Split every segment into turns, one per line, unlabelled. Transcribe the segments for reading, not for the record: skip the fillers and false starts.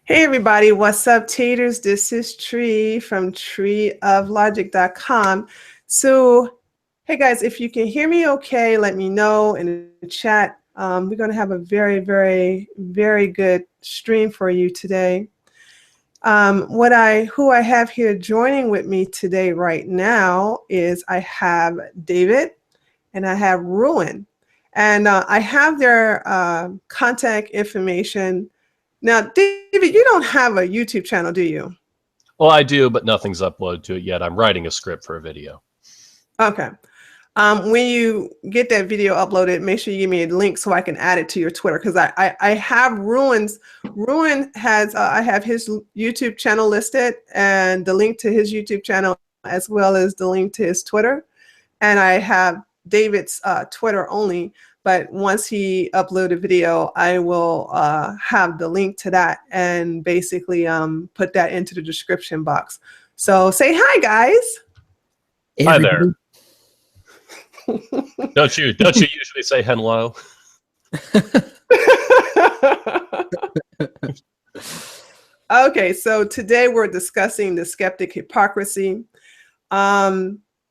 Hey everybody, what's up, taters? This is Tree from treeoflogic.com. So, hey guys, if you can hear me okay, let me know in the chat. We're going to have a very, very, very good stream for you today. Who I have here joining with me today right now is I have David and I have Ruin. And I have their contact information. Now, David, you don't have a YouTube channel, do you?
Well, I do, but nothing's uploaded to it yet. I'm writing a script for a video.
Okay. When you get that video uploaded, make sure you give me a link so I can add it to your Twitter, because I have Ruin has I have his YouTube channel listed and the link to his YouTube channel as well as the link to his Twitter, and I have David's Twitter only. But once he upload a video, I will have the link to that and basically put that into the description box. So say hi, guys.
Hi there. Don't you usually say hello?
Okay, so today we're discussing the skeptic hypocrisy.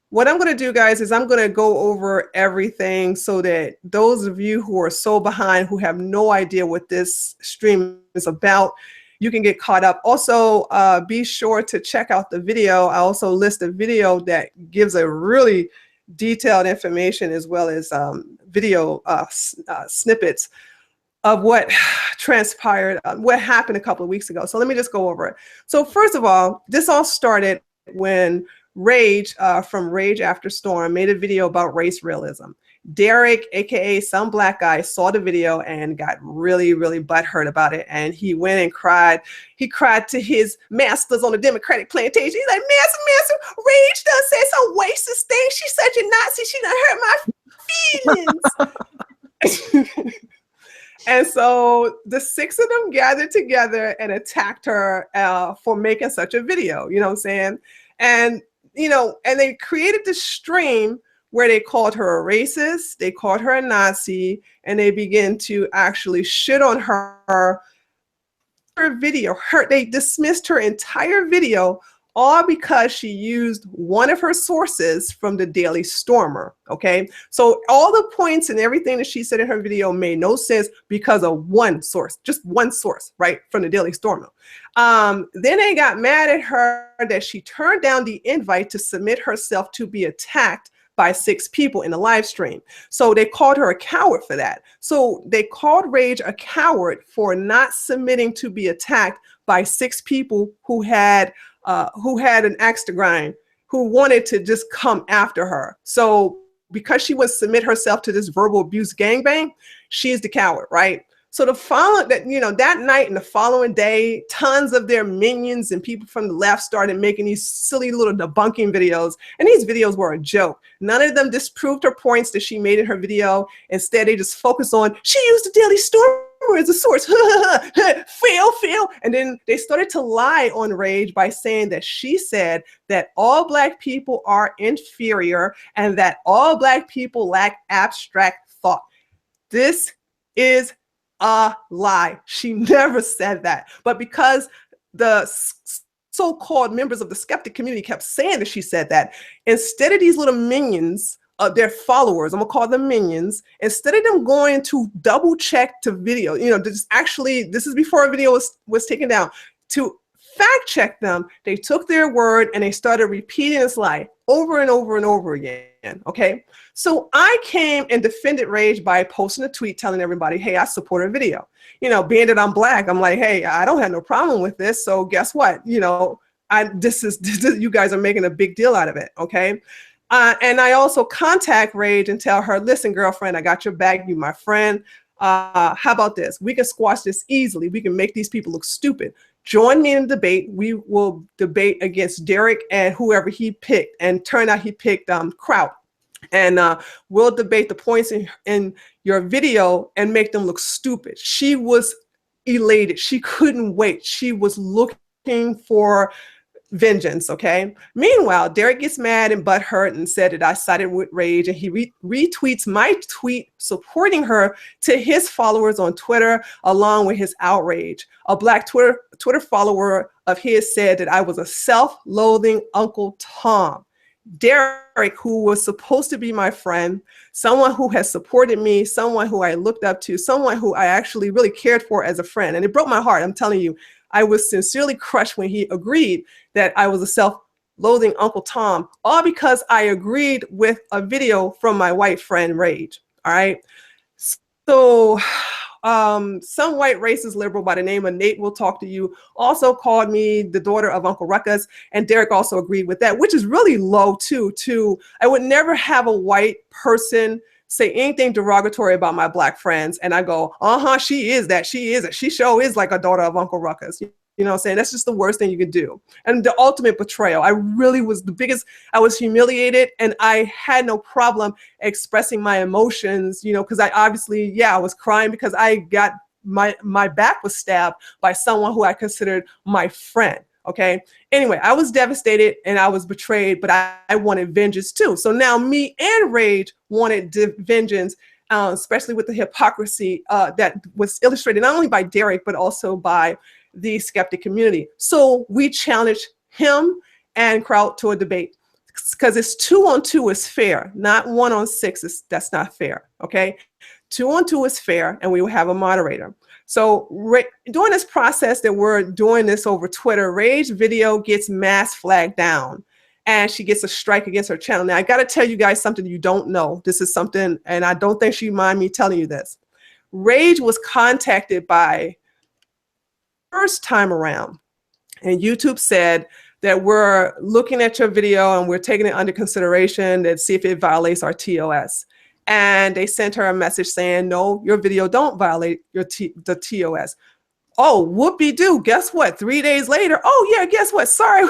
What I'm going to do, guys, is I'm going to go over everything so that those of you who are so behind, who have no idea what this stream is about, you can get caught up. Also, be sure to check out the video. I also list a video that gives a really detailed information as well as video snippets of what transpired, what happened a couple of weeks ago. So let me just go over it. So first of all, this all started when Rage from Rage After Storm made a video about race realism. Derek, aka some black guy, saw the video and got really, really butthurt about it. And he went and cried. He cried to his masters on the Democratic plantation. He's like, Master, Rage done said some racist thing. She's such a Nazi. She done hurt my feelings. And so the six of them gathered together and attacked her for making such a video. You know what I'm saying? And and they created this stream where they called her a racist, they called her a Nazi, and they began to actually shit on her video. They dismissed her entire video, all because she used one of her sources from the Daily Stormer, okay? So all the points and everything that she said in her video made no sense because of one source, just one source, right, from the Daily Stormer. Then they got mad at her that she turned down the invite to submit herself to be attacked by 6 people in the live stream. So they called her a coward for that. So they called Rage a coward for not submitting to be attacked by 6 people who had an axe to grind, who wanted to just come after her. So because she would submit herself to this verbal abuse gangbang, she's the coward, right? So the following that night and the following day, tons of their minions and people from the left started making these silly little debunking videos. And these videos were a joke. None of them disproved her points that she made in her video. Instead, they just focused on, she used the Daily Stormer as a source. fail. And then they started to lie on Rage by saying that she said that all black people are inferior and that all black people lack abstract thought. This is a lie. She never said that. But because the so-called members of the skeptic community kept saying that she said that, instead of these little minions, their followers, I'm gonna call them minions, instead of them going to double check the video, this is before a video was taken down, to fact check them, they took their word and they started repeating this lie over and over and over again. Okay, so I came and defended Rage by posting a tweet telling everybody, hey, I support her video. Being that I'm black, I'm like, hey, I don't have no problem with this. So guess what? This is you guys are making a big deal out of it. Okay. And I also contact Rage and tell her, listen, girlfriend, I got your back. You my friend. How about this? We can squash this easily. We can make these people look stupid. Join me in the debate. We will debate against Derek and whoever he picked. And turned out he picked Kraut. And we'll debate the points in your video and make them look stupid. She was elated. She couldn't wait. She was looking for vengeance, okay? Meanwhile, Derek gets mad and butthurt and said that I sided with Rage, and he retweets my tweet supporting her to his followers on Twitter, along with his outrage. A Black Twitter follower of his said that I was a self-loathing Uncle Tom. Derek, who was supposed to be my friend, someone who has supported me, someone who I looked up to, someone who I actually really cared for as a friend. And it broke my heart. I'm telling you, I was sincerely crushed when he agreed that I was a self-loathing Uncle Tom, all because I agreed with a video from my white friend Rage. All right. So some white racist liberal by the name of Nate Will Talk to You also called me the daughter of Uncle Ruckus, and Derek also agreed with that, which is really low too. I would never have a white person say anything derogatory about my Black friends, and I go, she is that, she is it. She sure is like a daughter of Uncle Ruckus. You know what I'm saying? That's just the worst thing you could do. And the ultimate betrayal. I really was I was humiliated, and I had no problem expressing my emotions, because I obviously, I was crying because I got my back was stabbed by someone who I considered my friend. Okay. Anyway, I was devastated and I was betrayed, but I wanted vengeance too. So now me and Rage wanted vengeance, especially with the hypocrisy that was illustrated not only by Derek, but also by the skeptic community. So we challenged him and Kraut to a debate, because it's 2-on-2 is fair, not 1-on-6 that's not fair. Okay. 2-on-2 is fair, and we will have a moderator. So during this process that we're doing this over Twitter, Rage video gets mass flagged down, and she gets a strike against her channel. Now, I got to tell you guys something you don't know. This is something, and I don't think she mind me telling you this. Rage was contacted by first time around, and YouTube said that we're looking at your video and we're taking it under consideration to see if it violates our TOS. And they sent her a message saying, no, your video don't violate the TOS. Oh, whoopee-doo. Guess what? 3 days later, oh, yeah, guess what? Sorry,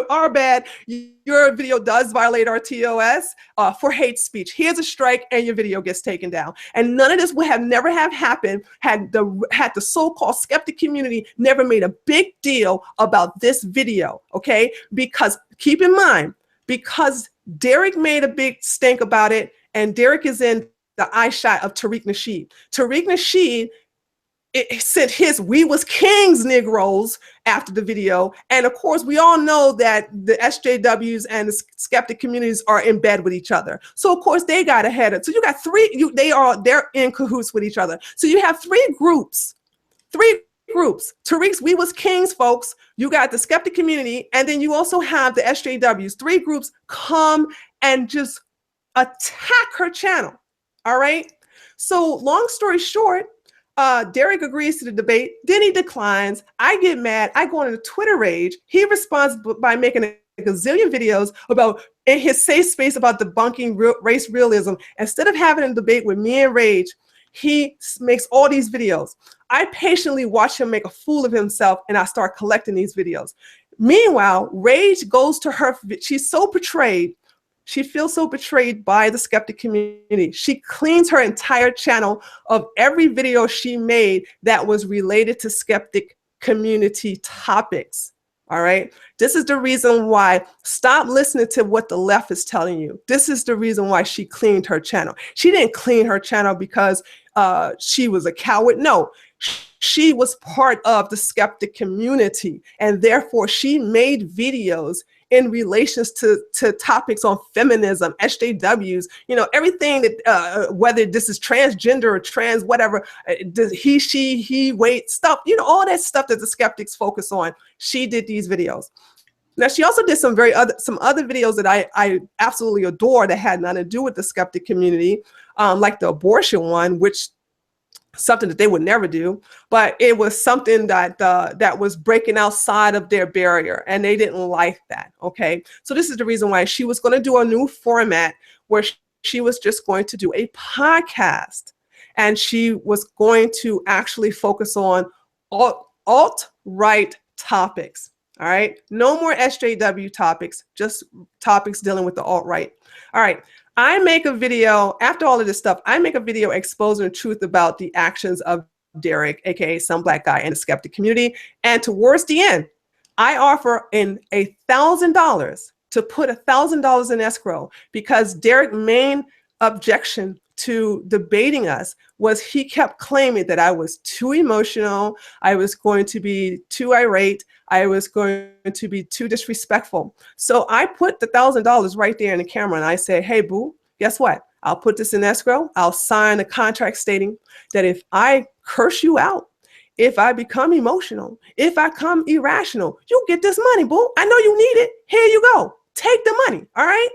our bad. Your video does violate our TOS for hate speech. Here's a strike, and your video gets taken down. And none of this would have never have happened had the so-called skeptic community never made a big deal about this video, okay? Because keep in mind, because Derek made a big stink about it, and Derek is in the eye shot of Tariq Nasheed. Tariq Nasheed sent his "We Was Kings" Negroes after the video. And of course, we all know that the SJWs and the skeptic communities are in bed with each other. So of course they got ahead of it. So you got they're in cahoots with each other. So you have three groups. Tariq's "We Was Kings" folks, you got the skeptic community, and then you also have the SJWs. Three groups come and just attack her channel. All right. So long story short, Derek agrees to the debate. Then he declines. I get mad. I go on a Twitter rage. He responds by making a gazillion videos about in his safe space about debunking race realism. Instead of having a debate with me and Rage, he makes all these videos. I patiently watch him make a fool of himself, and I start collecting these videos. Meanwhile, Rage goes to her. She's so betrayed. She feels so betrayed by the skeptic community. She cleans her entire channel of every video she made that was related to skeptic community topics. All right. This is the reason why. Stop listening to what the left is telling you. This is the reason why she cleaned her channel. She didn't clean her channel because she was a coward. No, she was part of the skeptic community, and therefore she made videos in relations to topics on feminism, SJWs, everything that, whether this is transgender or trans, whatever, he, she, he, wait, stuff, all that stuff that the skeptics focus on. She did these videos. Now, she also did some other videos that I absolutely adore that had nothing to do with the skeptic community, like the abortion one, which something that they would never do, but it was something that that was breaking outside of their barrier, and they didn't like that. Okay, so this is the reason why she was going to do a new format where she was just going to do a podcast, and she was going to actually focus on alt-right topics. All right, no more SJW topics, just topics dealing with the alt-right. All right. I make a video, after all of this stuff, I make a video exposing the truth about the actions of Derek, aka Some Black Guy, and the skeptic community. And towards the end, I offer in $1,000 to put $1,000 in escrow because Derek's main objection to debating us was he kept claiming that I was too emotional, I was going to be too irate, I was going to be too disrespectful. So I put the $1,000 right there in the camera and I said, hey, boo, guess what? I'll put this in escrow. I'll sign a contract stating that if I curse you out, if I become emotional, if I come irrational, you get this money, boo. I know you need it. Here you go. Take the money. All right.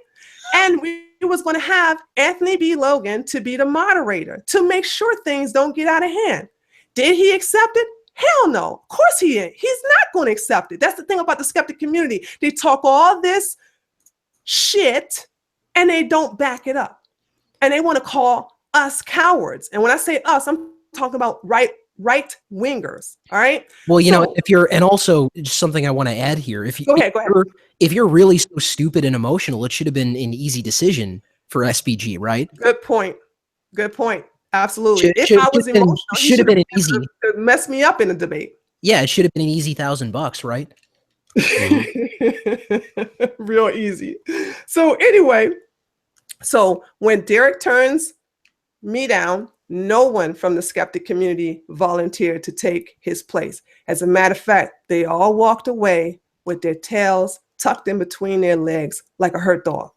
And we was going to have Anthony B. Logan to be the moderator to make sure things don't get out of hand. Did he accept it? Hell no. Of course he ain't. He's not going to accept it. That's the thing about the skeptic community. They talk all this shit and they don't back it up. And they want to call us cowards. And when I say us, I'm talking about right wingers. All right.
Well, you know, if you're, and also just something I want to add here, if you
go ahead.
If you're really so stupid and emotional, it should have been an easy decision for SBG, right?
Good point. Absolutely. If I was emotional,
should have been easy.
Mess me up in a debate.
Yeah, it should have been an easy $1,000, right?
Real easy. So anyway, so when Derek turns me down, no one from the skeptic community volunteered to take his place. As a matter of fact, they all walked away with their tails tucked in between their legs like a hurt dog.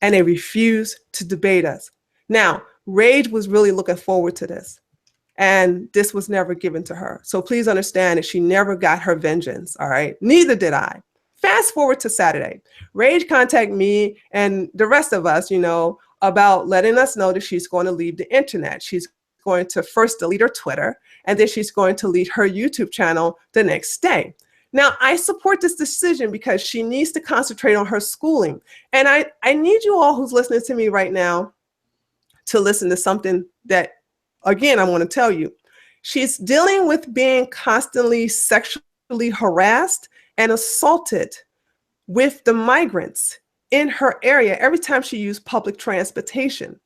And they refused to debate us. Now, Rage was really looking forward to this. And this was never given to her. So please understand that she never got her vengeance, all right? Neither did I. Fast forward to Saturday. Rage contacted me and the rest of us, you know, about letting us know that she's going to leave the internet. She's going to first delete her Twitter, and then she's going to delete her YouTube channel the next day. Now, I support this decision because she needs to concentrate on her schooling. And I need you all who's listening to me right now to listen to something that, again, I want to tell you. She's dealing with being constantly sexually harassed and assaulted with the migrants in her area every time she used public transportation.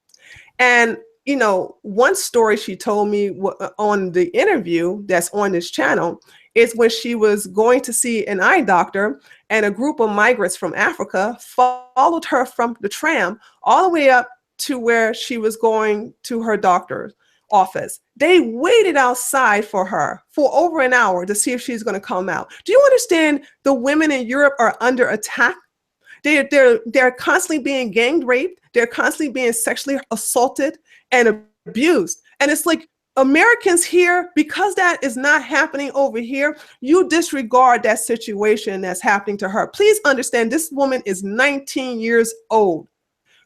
And, you know, one story she told me on the interview that's on this channel is when she was going to see an eye doctor and a group of migrants from Africa followed her from the tram all the way up to where she was going to her doctor's office. They waited outside for her for over an hour to see if she's going to come out. Do you understand the women in Europe are under attack? They're constantly being gang raped. They're constantly being sexually assaulted and abused. And it's like Americans here, because that is not happening over here, you disregard that situation that's happening to her. Please understand, this woman is 19 years old.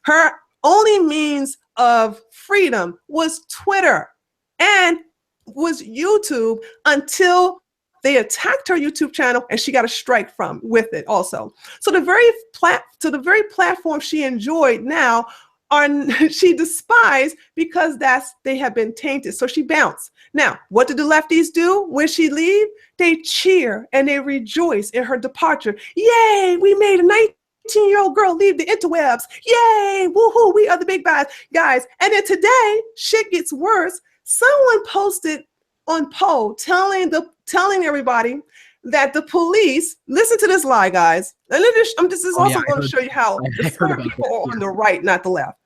Her only means of freedom was Twitter and was YouTube until they attacked her YouTube channel and she got a strike from with it also. So the very platform she enjoyed now she despised because they have been tainted. So she bounced. Now, what did the lefties do when she leave? They cheer and they rejoice in her departure. Yay, we made a 19-year-old girl leave the interwebs. Yay, woohoo, we are the big guys. And then today, shit gets worse. Someone posted on poll telling everybody that the police, listen to this lie, guys. And this is also going to show you how the smart people are on the right, not the left.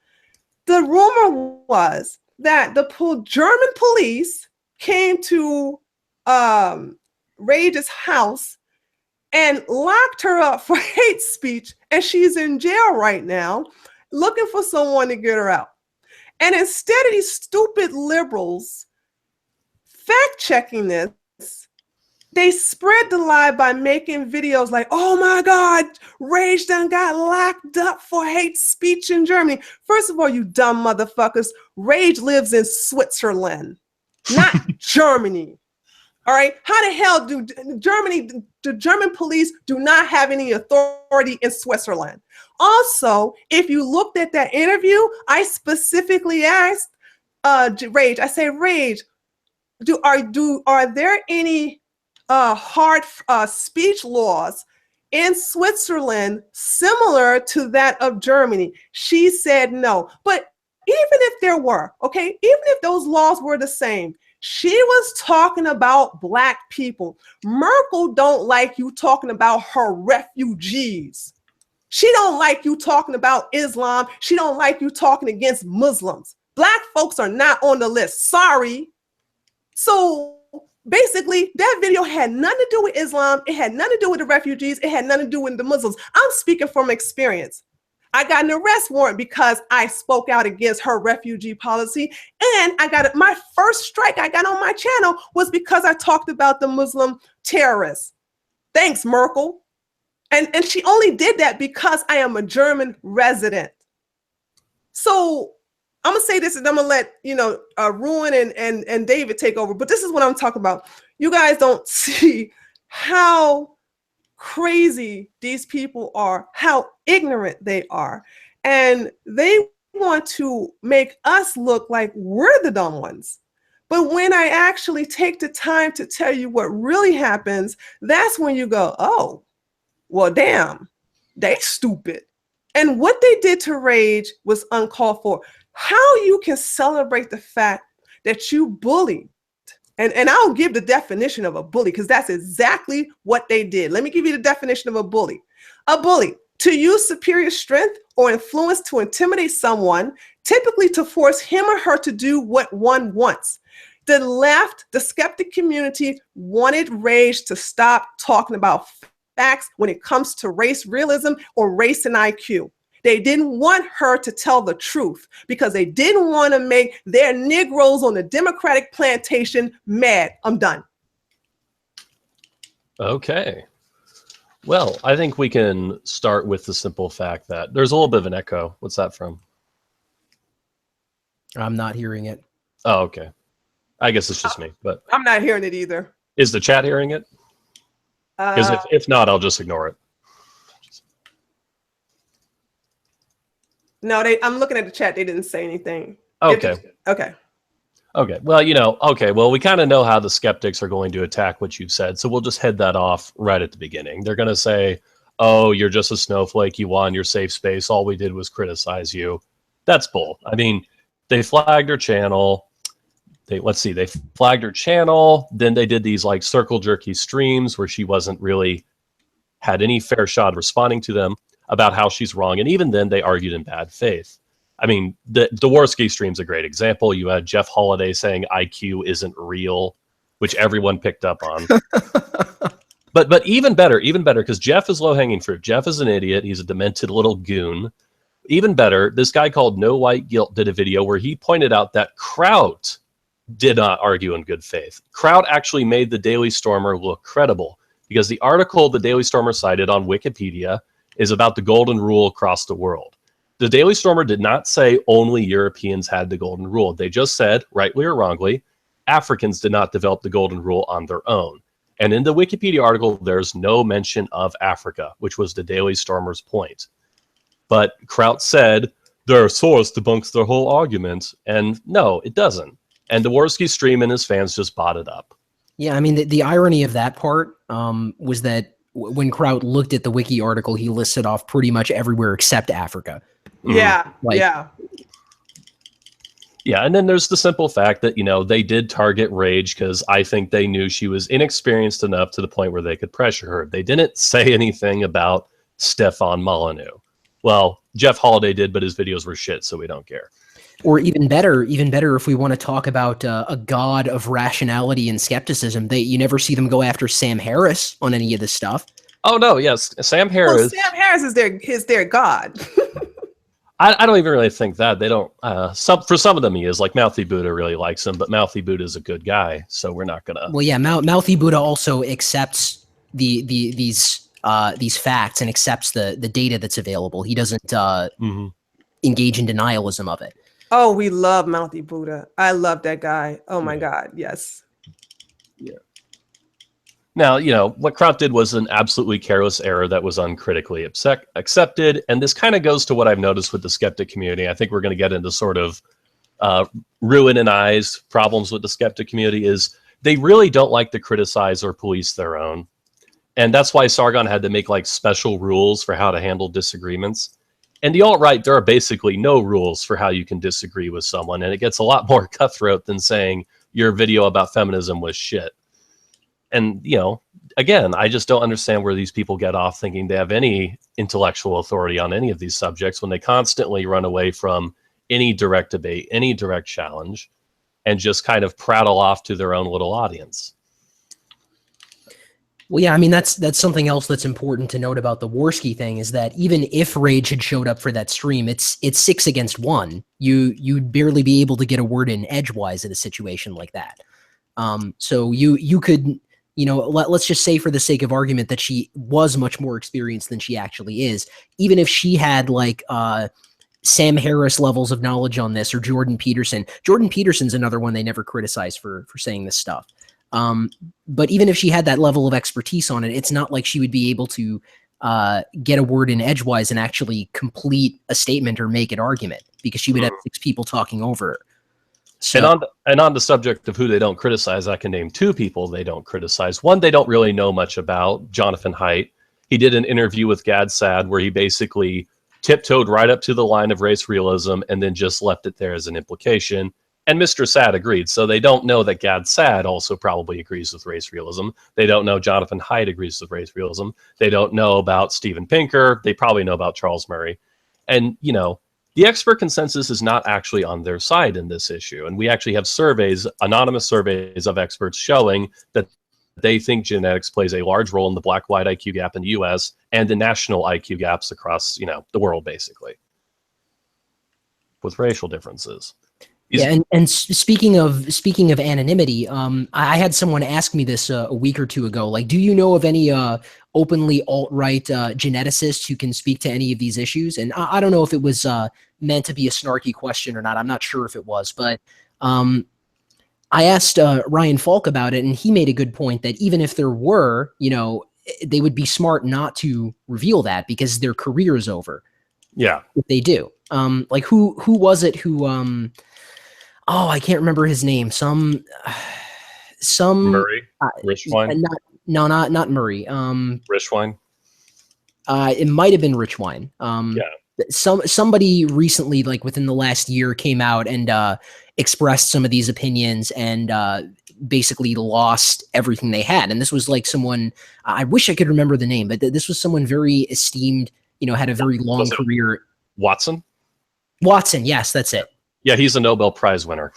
The rumor was that the German police came to Rage's house and locked her up for hate speech, and she's in jail right now looking for someone to get her out. And instead of these stupid liberals fact-checking this, they spread the lie by making videos like, oh my God, Rage done got locked up for hate speech in Germany. First of all, you dumb motherfuckers, Rage lives in Switzerland, not Germany. All right, how the hell do the German police do not have any authority in Switzerland? Also, if you looked at that interview, I specifically asked Rage, I say, Rage, are there any hard speech laws in Switzerland similar to that of Germany? She said no. But even if there were, okay, even if those laws were the same, She was talking about Black people. Merkel don't like you talking about her refugees. She don't like you talking about Islam. She don't like you talking against Muslims. Black folks are not on the list. Sorry. So basically, that video had nothing to do with Islam. It had nothing to do with the refugees. It had nothing to do with the Muslims. I'm speaking from experience. I got an arrest warrant because I spoke out against her refugee policy. And I got my first strike I got on my channel was because I talked about the Muslim terrorists. Thanks, Merkel. And she only did that because I am a German resident. So I'm gonna say this, and I'm gonna let Ruin and David take over. But this is what I'm talking about. You guys don't see how crazy these people are, how ignorant they are, and they want to make us look like we're the dumb ones. But when I actually take the time to tell you what really happens, that's when you go, oh, well, damn, they stupid. And what they did to Rage was uncalled for. How you can celebrate the fact that you bullied, and I'll give the definition of a bully because that's exactly what they did. Let me give you the definition of a bully. A bully, to use superior strength or influence to intimidate someone, typically to force him or her to do what one wants. The left, the skeptic community, wanted Rage to stop talking about facts when it comes to race realism or race and IQ. They didn't want her to tell the truth because they didn't want to make their Negroes on the Democratic plantation mad. I'm done.
Okay. Well, I think we can start with the simple fact that there's a little bit of an echo. What's that from?
I'm not hearing it.
Oh, okay. I guess it's just me, but
I'm not hearing it either.
Is the chat hearing it? Because if not, I'll just ignore it.
No, I'm looking at the chat. They didn't say anything.
Okay.
Okay.
Okay. Well, okay. Well, we kind of know how the skeptics are going to attack what you've said. So we'll just head that off right at the beginning. They're going to say, oh, you're just a snowflake. You won your safe space. All we did was criticize you. That's bull. I mean, they flagged her channel. They flagged her channel. Then they did these like circle jerky streams where she wasn't really had any fair shot of responding to them about how she's wrong. And even then they argued in bad faith. I mean, the Warski stream's a great example. You had Jeff Holiday saying IQ isn't real, which everyone picked up on. but even better, because Jeff is low-hanging fruit. Jeff is an idiot. He's a demented little goon. Even better, this guy called No White Guilt did a video where he pointed out that Kraut did not argue in good faith. Kraut actually made the Daily Stormer look credible because the article the Daily Stormer cited on Wikipedia is about the golden rule across the world. The Daily Stormer did not say only Europeans had the golden rule. They just said, rightly or wrongly, Africans did not develop the golden rule on their own. And in the Wikipedia article, there's no mention of Africa, which was the Daily Stormer's point. But Kraut said, their source debunks their whole argument. And no, it doesn't. And the Warski stream and his fans just bought it up.
Yeah, I mean, the irony of that part was that when Kraut looked at the wiki article, he listed off pretty much everywhere except Africa.
Yeah,
Yeah, and then there's the simple fact that, they did target Rage because I think they knew she was inexperienced enough to the point where they could pressure her. They didn't say anything about Stefan Molyneux. Well, Jeff Holiday did, but his videos were shit, so we don't care.
Or even better, if we want to talk about a god of rationality and skepticism, you never see them go after Sam Harris on any of this stuff.
Oh no, yes, Sam Harris.
Well, Sam Harris is their god.
I don't even really think that they don't. For some of them, he is like Mouthy Buddha really likes him, but Mouthy Buddha is a good guy, so we're not gonna.
Well, yeah, Mouthy Buddha also accepts these facts and accepts the data that's available. He doesn't engage in denialism of it.
Oh, we love Mouthy Buddha. I love that guy. Oh my God, yes.
Yeah. Now, what Kraut did was an absolutely careless error that was uncritically accepted. And this kind of goes to what I've noticed with the skeptic community. I think we're going to get into sort of ruin and eyes problems with the skeptic community is they really don't like to criticize or police their own. And that's why Sargon had to make like special rules for how to handle disagreements. And the alt-right, there are basically no rules for how you can disagree with someone. And it gets a lot more cutthroat than saying, your video about feminism was shit. And, you know, again, I just don't understand where these people get off thinking they have any intellectual authority on any of these subjects when they constantly run away from any direct debate, any direct challenge, and just kind of prattle off to their own little audience.
Well, yeah, I mean, that's something else that's important to note about the Warski thing is that even if Rage had showed up for that stream, it's 6 against 1. You'd barely be able to get a word in edgewise in a situation like that. So you could, you know, let's just say for the sake of argument that she was much more experienced than she actually is. Even if she had like Sam Harris levels of knowledge on this, or Jordan Peterson. Jordan Peterson's another one they never criticized for saying this stuff. But even if she had that level of expertise on it, it's not like she would be able to get a word in edgewise and actually complete a statement or make an argument, because she would have 6 people talking over her. So,
and on the subject of who they don't criticize, I can name 2 people they don't criticize. One they don't really know much about, Jonathan Haidt. He did an interview with Gad Saad where he basically tiptoed right up to the line of race realism and then just left it there as an implication. And Mr. Saad agreed. So they don't know that Gad Saad also probably agrees with race realism. They don't know Jonathan Haidt agrees with race realism. They don't know about Steven Pinker. They probably know about Charles Murray. And, you know, the expert consensus is not actually on their side in this issue. And we actually have surveys, anonymous surveys of experts showing that they think genetics plays a large role in the black-white IQ gap in the US and the national IQ gaps across, you know, the world, basically, with racial differences.
Yeah, and speaking of anonymity, I had someone ask me this a week or 2 ago. Like, do you know of any openly alt-right geneticists who can speak to any of these issues? And I don't know if it was meant to be a snarky question or not. I'm not sure if it was, but I asked Ryan Falk about it, and he made a good point that even if there were, you know, they would be smart not to reveal that because their career is over.
Yeah,
if they do. Like who was it who? Oh, I can't remember his name. Some
Murray, Richwine.
Not Murray.
Richwine.
It might have been Richwine.
Yeah.
Somebody recently, like within the last year, came out and expressed some of these opinions and basically lost everything they had. And this was like someone, I wish I could remember the name, but this was someone very esteemed, you know, had a very long career.
Watson?
Watson, yes, that's it.
Yeah, he's a Nobel Prize winner.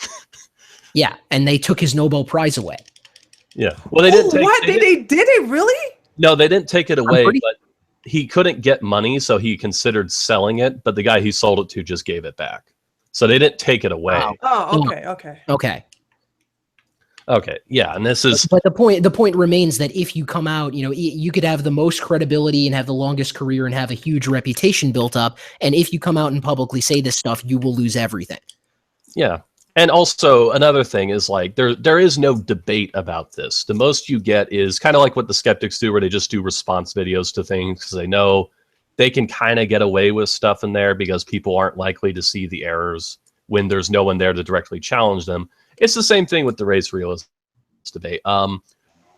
Yeah, and they took his Nobel Prize away.
Yeah. Well, they didn't take
what? Did they really?
No, they didn't take it away, but he couldn't get money, so he considered selling it, but the guy he sold it to just gave it back. So they didn't take it away.
Wow.
Oh, okay.
Okay, yeah, and this is...
But the point remains that if you come out, you know, you could have the most credibility and have the longest career and have a huge reputation built up, and if you come out and publicly say this stuff, you will lose everything.
Yeah, and also another thing is like there is no debate about this. The most you get is kind of like what the skeptics do, where they just do response videos to things because they know they can kind of get away with stuff in there because people aren't likely to see the errors when there's no one there to directly challenge them. It's the same thing with the race realism debate.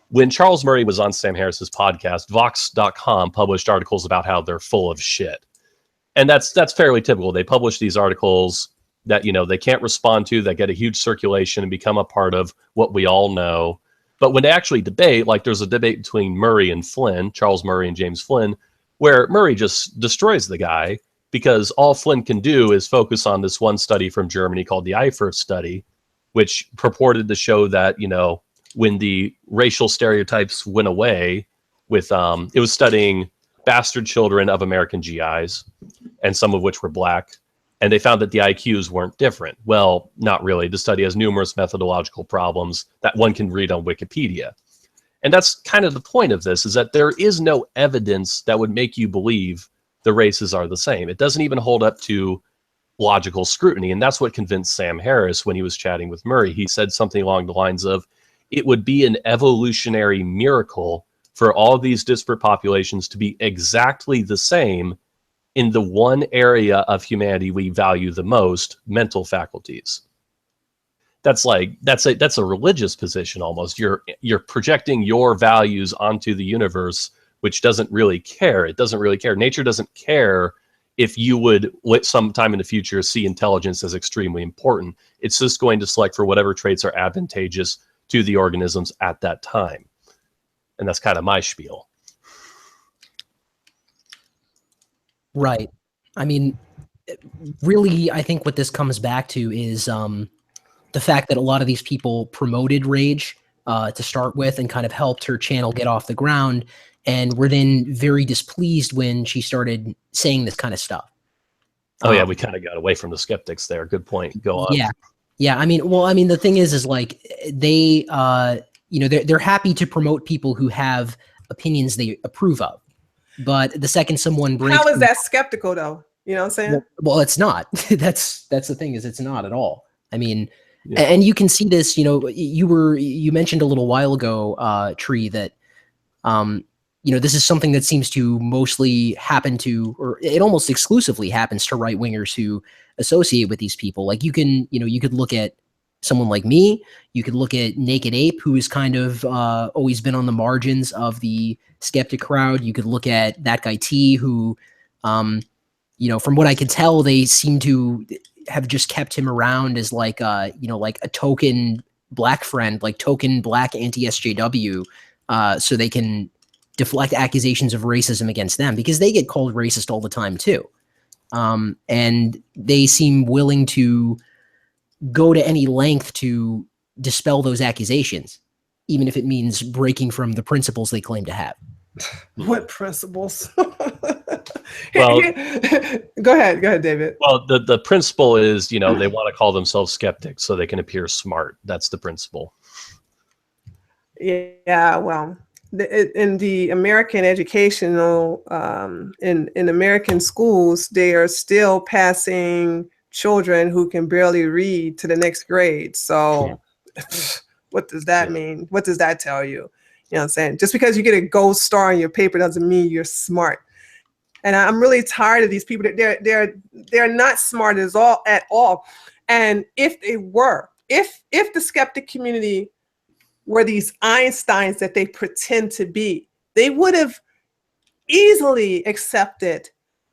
When Charles Murray was on Sam Harris's podcast, Vox.com published articles about how they're full of shit. And that's fairly typical. They publish these articles that, you know, they can't respond to, that get a huge circulation and become a part of what we all know. But when they actually debate, like there's a debate between Murray and Flynn, Charles Murray and James Flynn, where Murray just destroys the guy because all Flynn can do is focus on this one study from Germany called the Eifert study, which purported to show that, you know, when the racial stereotypes went away with, it was studying bastard children of American GIs, and some of which were black, and they found that the IQs weren't different. Well, not really. The study has numerous methodological problems that one can read on Wikipedia. And that's kind of the point of this, is that there is no evidence that would make you believe the races are the same. It doesn't even hold up to logical scrutiny. And that's what convinced Sam Harris when he was chatting with Murray. He said something along the lines of, it would be an evolutionary miracle for all these disparate populations to be exactly the same in the one area of humanity we value the most, mental faculties. That's a religious position almost. You're projecting your values onto the universe, which doesn't really care. It doesn't really care. Nature doesn't care if you would sometime in the future see intelligence as extremely important, it's just going to select for whatever traits are advantageous to the organisms at that time. And that's kind of my spiel.
Right. I mean, really, I think what this comes back to is the fact that a lot of these people promoted Rage to start with and kind of helped her channel get off the ground, and were then very displeased when she started saying this kind of stuff.
Oh yeah, we kind of got away from the skeptics there. Good point. Go on.
Yeah. Yeah. I mean, the thing is like they, they're happy to promote people who have opinions they approve of. But the second someone breaks,
how is that skeptical though? You know what I'm saying?
Well, it's not. That's the thing, is it's not at all. I mean, and you can see this. You mentioned a little while ago, Tree, that this is something that seems to mostly happen to, or it almost exclusively happens to right wingers who associate with these people. Like you could look at someone like me. You could look at Naked Ape, who has kind of always been on the margins of the skeptic crowd. You could look at that guy T, who, from what I could tell, they seem to have just kept him around as like a token black friend, like token black anti-SJW, so they can deflect accusations of racism against them, because they get called racist all the time too. And they seem willing to go to any length to dispel those accusations, even if it means breaking from the principles they claim to have.
What principles?
Well,
go ahead, David.
Well, the principle is, they want to call themselves skeptics so they can appear smart. That's the principle.
Yeah, well, in the American educational, in American schools, they are still passing children who can barely read to the next grade. So what does that mean? What does that tell you? You know what I'm saying? Just because you get a gold star on your paper doesn't mean you're smart. And I'm really tired of these people. They're not smart at all. And if they were, if the skeptic community were these Einsteins that they pretend to be, they would have easily accepted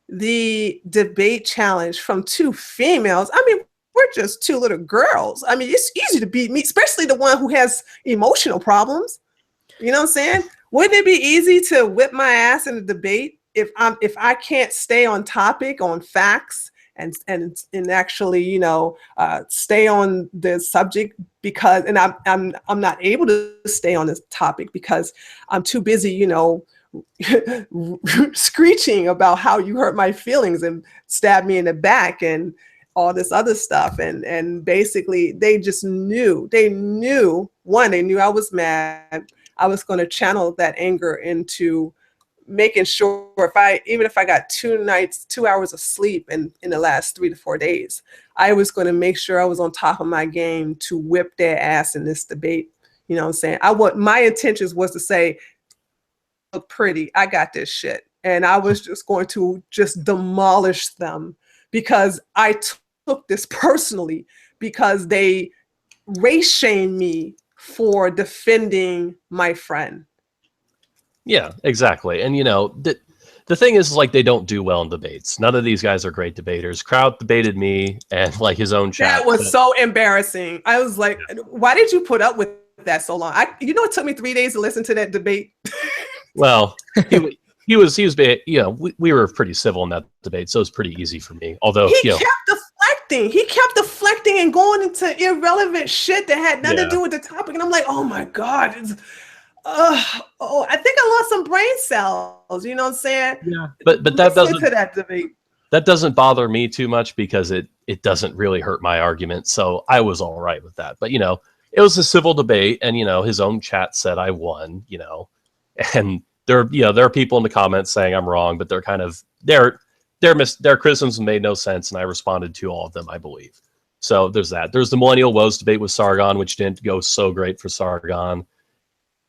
the debate challenge from two females. I mean, we're just two little girls. I mean, it's easy to beat me, especially the one who has emotional problems. You know what I'm saying? Wouldn't it be easy to whip my ass in a debate if I can't stay on topic, on facts, and actually, stay on the subject, because I'm not able to stay on this topic because I'm too busy, screeching about how you hurt my feelings and stabbed me in the back and all this other stuff. And basically they just knew, they knew I was mad. I was going to channel that anger into making sure even if I got 2 hours of sleep in the last 3 to 4 days, I was going to make sure I was on top of my game to whip their ass in this debate. You know what I'm saying? My intentions was to say, look pretty, I got this shit. And I was just going to just demolish them, because I took this personally, because they race shamed me for defending my friend.
Yeah, exactly. And the thing is, like, they don't do well in debates. None of these guys are great debaters. Kraut debated me and like his own chat.
That was so embarrassing. I was like, why did you put up with that so long? It took me 3 days to listen to that debate.
Well, he was we were pretty civil in that debate, so it was pretty easy for me. Although
he kept deflecting. He kept deflecting and going into irrelevant shit that had nothing to do with the topic. And I'm like, oh my God. I think I lost some brain cells. You know what I'm saying? Yeah.
But that doesn't
to that debate.
That doesn't bother me too much, because it doesn't really hurt my argument. So I was all right with that. But it was a civil debate, and his own chat said I won, and there are people in the comments saying I'm wrong, but they're kind of their criticisms made no sense, and I responded to all of them, I believe. So there's that. There's the millennial woes debate with Sargon, which didn't go so great for Sargon.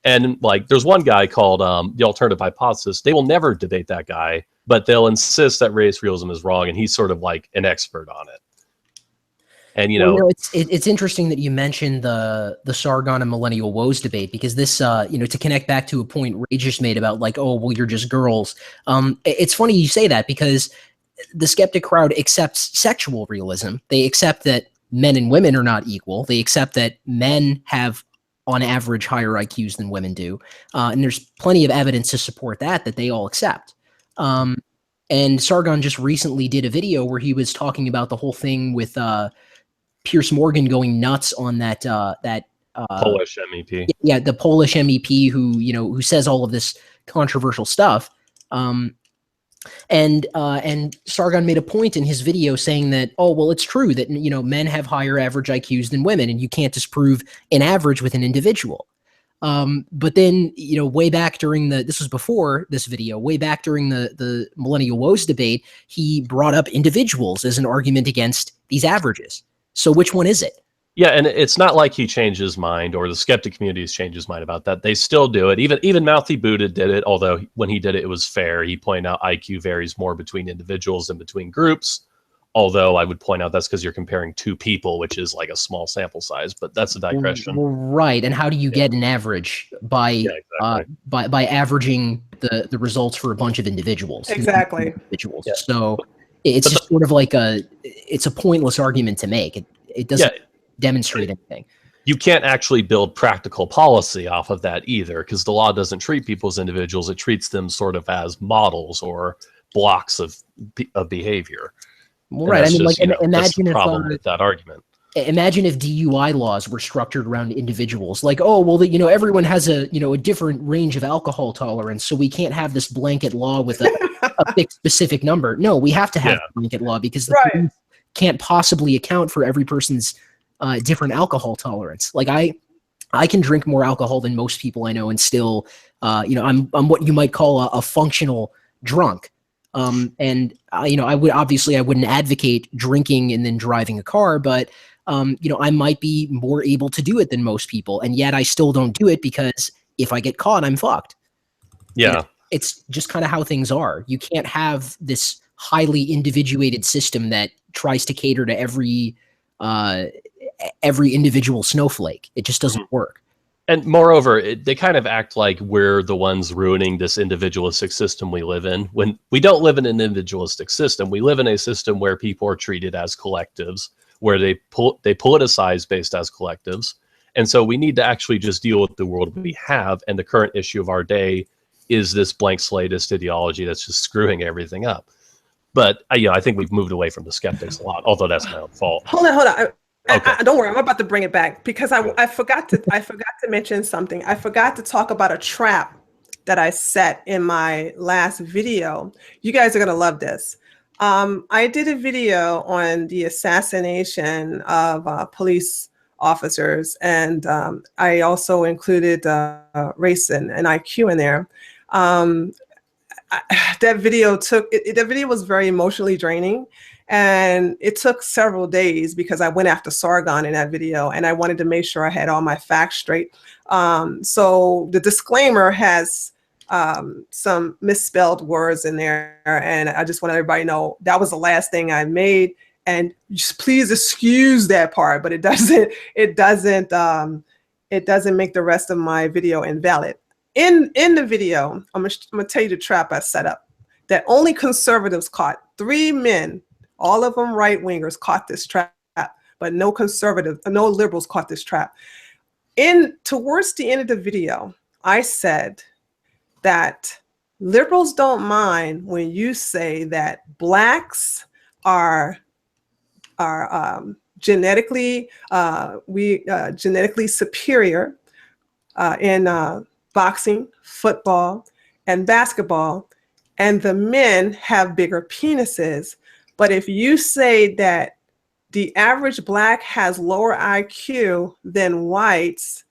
And like, there's one guy called the Alternative Hypothesis. They will never debate that guy, but they'll insist that race realism is wrong, and he's sort of like an expert on it. And
it's interesting that you mentioned the Sargon and millennial woes debate, because this to connect back to a point Ray just made about like, oh well, you're just girls. It's funny you say that, because the skeptic crowd accepts sexual realism. They accept that men and women are not equal. They accept that men have, on average, higher IQs than women do. And there's plenty of evidence to support that they all accept. And Sargon just recently did a video where he was talking about the whole thing with Piers Morgan going nuts on that
Polish MEP.
Yeah, the Polish MEP who says all of this controversial stuff. And Sargon made a point in his video saying that, oh, well, it's true that, men have higher average IQs than women, and you can't disprove an average with an individual. But then, way back during this was before this video, way back during the Millennial Woes debate, he brought up individuals as an argument against these averages. So which one is it?
Yeah, and it's not like he changed his mind or the skeptic community has changed his mind about that. They still do it. Even Mouthy Buddha did it, although when he did it, it was fair. He pointed out IQ varies more between individuals than between groups. Although I would point out that's because you're comparing two people, which is like a small sample size, but that's a digression.
Right. And how do you get an average? By by averaging the results for a bunch of individuals.
Exactly.
Individuals. Yeah. So it's just sort of like it's a pointless argument to make. It doesn't demonstrate anything.
You can't actually build practical policy off of that either, because the law doesn't treat people as individuals. It treats them sort of as models or blocks of behavior.
Well, right. I mean, just, imagine
if problem with that argument.
Imagine if DUI laws were structured around individuals. Like, oh, well, everyone has a different range of alcohol tolerance, so we can't have this blanket law with a fixed specific number. No, we have to have a blanket law because the police can't possibly account for every person's different alcohol tolerance. Like I can drink more alcohol than most people I know, and still, I'm what you might call a functional drunk. And I wouldn't advocate drinking and then driving a car, but I might be more able to do it than most people, and yet I still don't do it because if I get caught, I'm fucked.
Yeah,
it's just kind of how things are. You can't have this highly individuated system that tries to cater to every individual snowflake. It just doesn't work.
And moreover, they kind of act like we're the ones ruining this individualistic system we live in, when we don't live in an individualistic system. We live in a system where people are treated as collectives, where they politicize based as collectives. And so we need to actually just deal with the world we have. And the current issue of our day is this blank slateist ideology that's just screwing everything up. But I think we've moved away from the skeptics a lot, although that's my own fault.
Hold on. Don't worry, I'm about to bring it back because I forgot to mention something. I forgot to talk about a trap that I set in my last video. You guys are gonna love this. I did a video on the assassination of police officers, and I also included race and IQ in there. That video was very emotionally draining. And it took several days because I went after Sargon in that video, and I wanted to make sure I had all my facts straight. So the disclaimer has some misspelled words in there, and I just want everybody to know that was the last thing I made. And just please excuse that part, but it doesn't make the rest of my video invalid. In the video, I'm gonna tell you the trap I set up that only conservatives caught. 3 men. All of them right-wingers caught this trap, but no liberals caught this trap. Towards the end of the video, I said that liberals don't mind when you say that blacks are genetically superior in boxing, football, and basketball, and the men have bigger penises. But if you say that the average black has lower IQ than whites,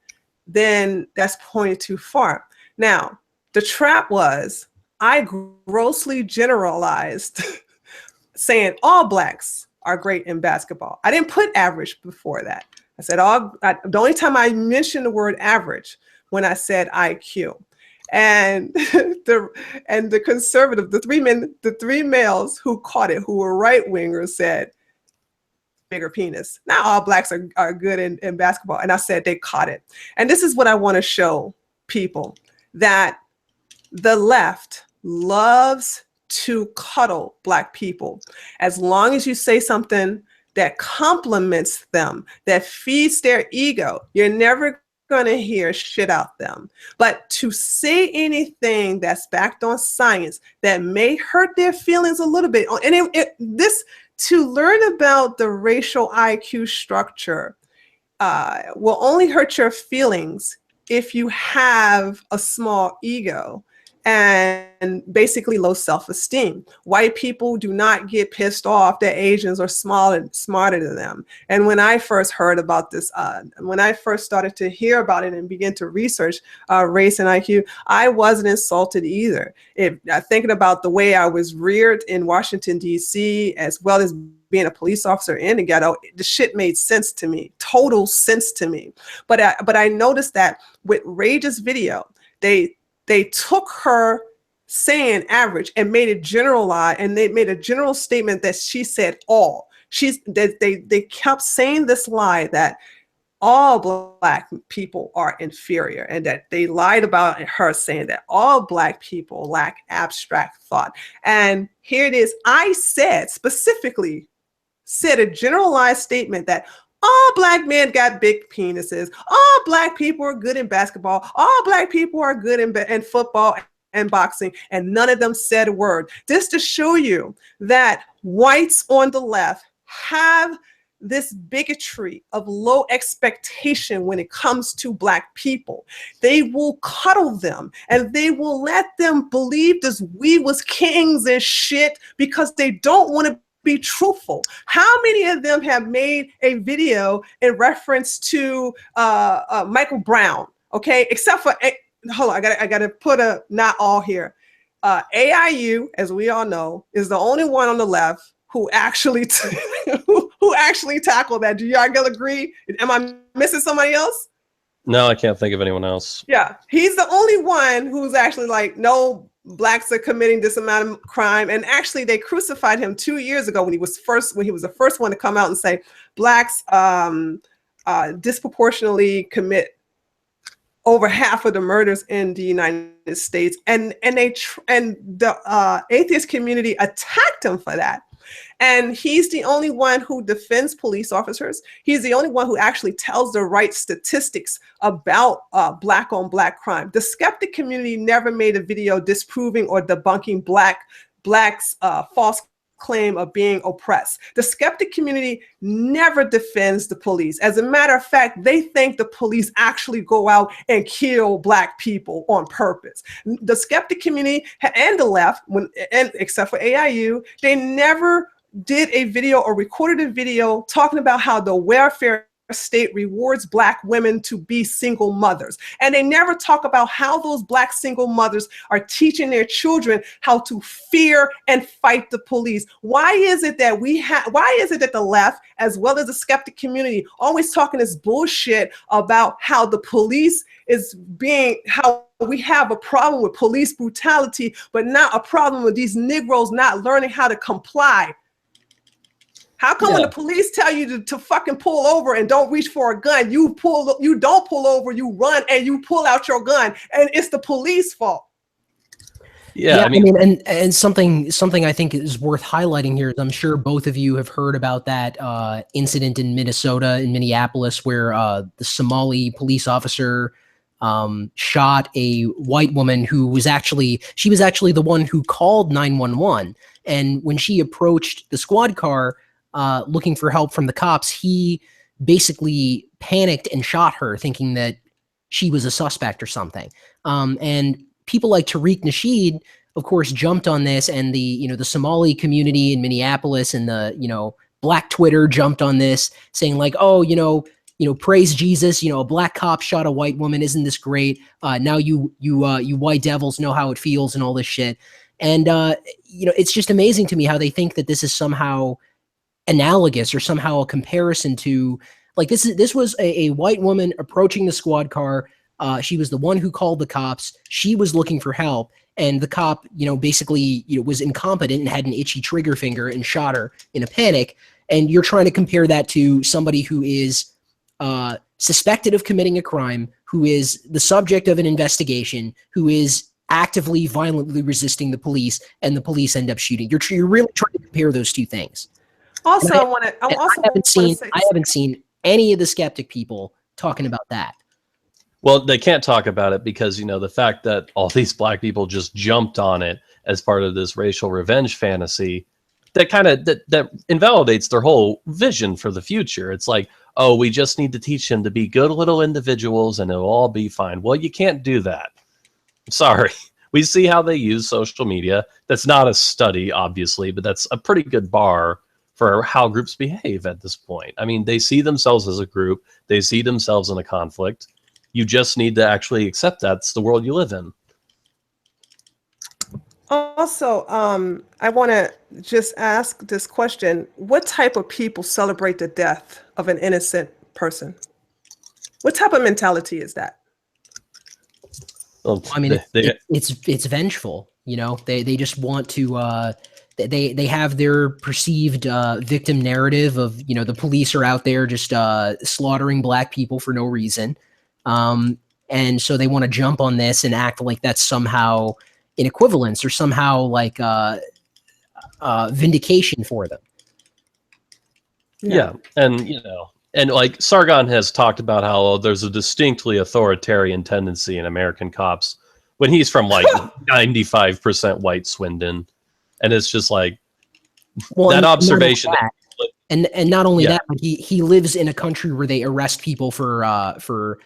then that's pointed too far. Now, the trap was I grossly generalized saying all blacks are great in basketball. I didn't put average before that. I said the only time I mentioned the word average when I said IQ. And the conservative, the 3 males who caught it, who were right wingers, said bigger penis. Not all blacks are good in basketball. And I said they caught it. And this is what I want to show people, that the left loves to cuddle Black people. As long as you say something that compliments them, that feeds their ego, you're never going to hear shit out them. But to say anything that's backed on science that may hurt their feelings a little bit, and to learn about the racial IQ structure will only hurt your feelings if you have a small ego and basically low self-esteem. White people do not get pissed off that Asians are smarter than them. And when I first heard about this, when I first started to hear about it and begin to research race and IQ, I wasn't insulted either. Thinking about the way I was reared in Washington, D.C., as well as being a police officer in the ghetto, the shit made sense to me, total sense to me. But I noticed that with Rage's video, they took her saying average and made it generalized, and they made a general statement that she said all. They kept saying this lie that all Black people are inferior, and that they lied about her saying that all Black people lack abstract thought. And here it is. I specifically said a generalized statement that all Black men got big penises. All Black people are good in basketball. All Black people are good in football and boxing. And none of them said a word. Just to show you that whites on the left have this bigotry of low expectation when it comes to Black people. They will cuddle them and they will let them believe this we was kings and shit because they don't want to be truthful. How many of them have made a video in reference to Michael Brown? Okay, except for, hold on, I gotta put a not all here. AIU, as we all know, is the only one on the left who actually who actually tackled that. Do y'all agree? Am I missing somebody else?
No, I can't think of anyone else.
Yeah, he's the only one who's actually like, no, Blacks are committing this amount of crime. And actually they crucified him 2 years ago when he was the first one to come out and say Blacks disproportionately commit over half of the murders in the United States. And the atheist community attacked him for that. And he's the only one who defends police officers. He's the only one who actually tells the right statistics about Black on Black crime. The skeptic community never made a video disproving or debunking Blacks' false claim of being oppressed. The skeptic community never defends the police. As a matter of fact, they think the police actually go out and kill Black people on purpose. The skeptic community and the left, except for AIU, they never did a video or recorded a video talking about how the welfare state rewards Black women to be single mothers. And they never talk about how those Black single mothers are teaching their children how to fear and fight the police. Why is it that the left, as well as the skeptic community, always talking this bullshit about how the police how we have a problem with police brutality, but not a problem with these Negroes not learning how to comply? How come when the police tell you to fucking pull over and don't reach for a gun, you don't pull over, you run and you pull out your gun, and it's the police fault?
Yeah, I mean, and something I think is worth highlighting here is I'm sure both of you have heard about that incident in Minnesota, in Minneapolis, where the Somali police officer shot a white woman who was actually the one who called 911. And when she approached the squad car looking for help from the cops, he basically panicked and shot her, thinking that she was a suspect or something. And people like Tariq Nasheed, of course, jumped on this, and the Somali community in Minneapolis and the Black Twitter jumped on this, saying like, oh, praise Jesus, a Black cop shot a white woman, isn't this great? Now you white devils know how it feels and all this shit. And it's just amazing to me how they think that this is somehow analogous or somehow a comparison to, like, this was a white woman approaching the squad car. She was the one who called the cops. She was looking for help, and the cop, basically, was incompetent and had an itchy trigger finger and shot her in a panic. And you're trying to compare that to somebody who is suspected of committing a crime, who is the subject of an investigation, who is actively, violently resisting the police, and the police end up shooting. You're really trying to compare those two things.
Also,
I haven't seen any of the skeptic people talking about that.
Well, they can't talk about it because, you know, the fact that all these black people just jumped on it as part of this racial revenge fantasy, that kind of that invalidates their whole vision for the future. It's like, oh, we just need to teach them to be good little individuals and it'll all be fine. Well, you can't do that. Sorry. We see how they use social media. That's not a study, obviously, but that's a pretty good bar for how groups behave at this point. I mean, they see themselves as a group. They see themselves in a conflict. You just need to actually accept that's the world you live in.
Also, I want to just ask this question. What type of people celebrate the death of an innocent person? What type of mentality is that?
Well,
I mean, it's vengeful. You know, they just want to. They have their perceived victim narrative of, you know, the police are out there just slaughtering black people for no reason. And so they want to jump on this and act like that's somehow an equivalence or somehow like vindication for them.
Yeah. And, you know, and like Sargon has talked about how there's a distinctly authoritarian tendency in American cops when he's from like 95% white Swindon. And it's just like, well, that observation.
And not only that, but he lives in a country where they arrest people for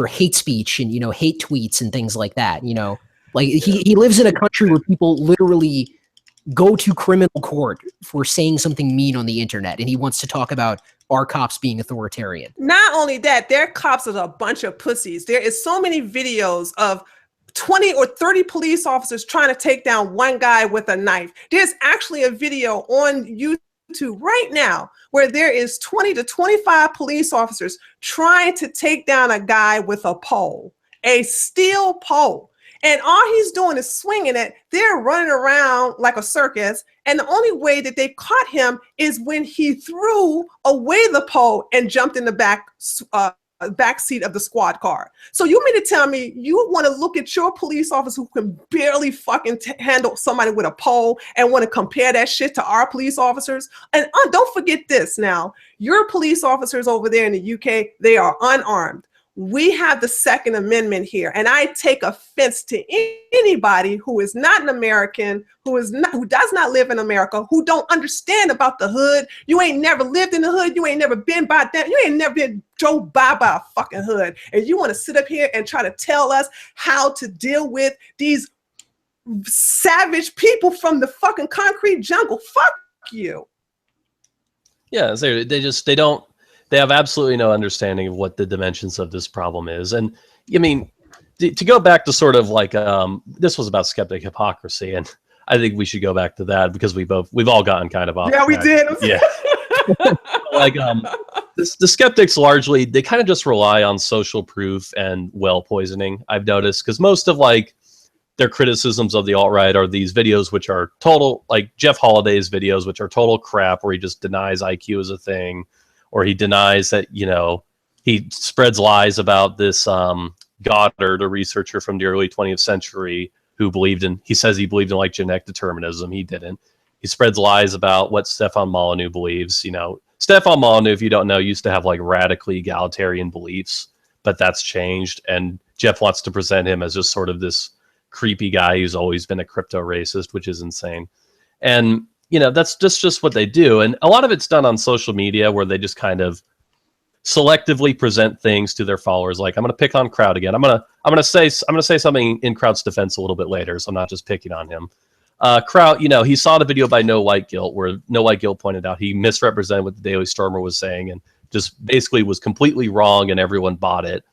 hate speech and, you know, hate tweets and things like that. You know, like he lives in a country where people literally go to criminal court for saying something mean on the internet, and he wants to talk about our cops being authoritarian.
Not only that, their cops are a bunch of pussies. There is so many videos of 20 or 30 police officers trying to take down one guy with a knife. There's actually a video on YouTube right now where there is 20 to 25 police officers trying to take down a guy with a pole, a steel pole. And all he's doing is swinging it. They're running around like a circus. And the only way that they caught him is when he threw away the pole and jumped in the back seat of the squad car. So you mean to tell me you want to look at your police officer who can barely fucking handle somebody with a pole and want to compare that shit to our police officers? And don't forget this now, your police officers over there in the UK, they are unarmed. We have the Second Amendment here, and I take offense to anybody who is not an American, who does not live in America, who don't understand about the hood. You ain't never lived in the hood. You ain't never been by that. You ain't never been drove by a fucking hood, and you want to sit up here and try to tell us how to deal with these savage people from the fucking concrete jungle. Fuck you.
Yeah, they have absolutely no understanding of what the dimensions of this problem is. And I mean, to go back to sort of like, this was about skeptic hypocrisy. And I think we should go back to that because we've all gotten kind of off.
Yeah, we did.
Yeah. Like, the skeptics largely, they kind of just rely on social proof and well poisoning, I've noticed, because most of like their criticisms of the alt-right are these videos, which are total, like Jeff Holliday's videos, which are total crap, where he just denies IQ as a thing. Or he denies that, you know, he spreads lies about this Goddard, a researcher from the early 20th century who he says he believed in like genetic determinism. He didn't. He spreads lies about what Stefan Molyneux believes. You know, Stefan Molyneux, if you don't know, used to have like radically egalitarian beliefs, but that's changed. And Jeff wants to present him as just sort of this creepy guy who's always been a crypto racist, which is insane. And you know, that's just what they do. And a lot of it's done on social media where they just kind of selectively present things to their followers. Like, I'm going to pick on Crowd again. I'm going to say something in Crowd's defense a little bit later. So I'm not just picking on him. Crowd, you know, he saw the video by No White Guilt where No White Guilt pointed out he misrepresented what the Daily Stormer was saying and just basically was completely wrong and everyone bought it,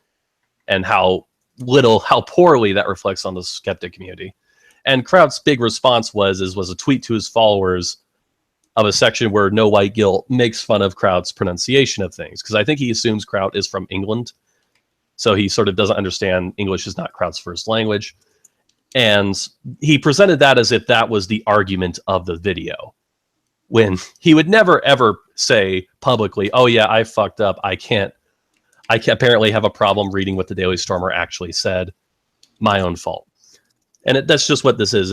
and how poorly that reflects on the skeptic community. And Crowd's big response was a tweet to his followers of a section where No White Guilt makes fun of Crowd's pronunciation of things. Because I think he assumes Crowd is from England. So he sort of doesn't understand English is not Crowd's first language. And he presented that as if that was the argument of the video. When he would never, ever say publicly, oh yeah, I fucked up. I can't apparently have a problem reading what the Daily Stormer actually said. My own fault. And that's just what this is.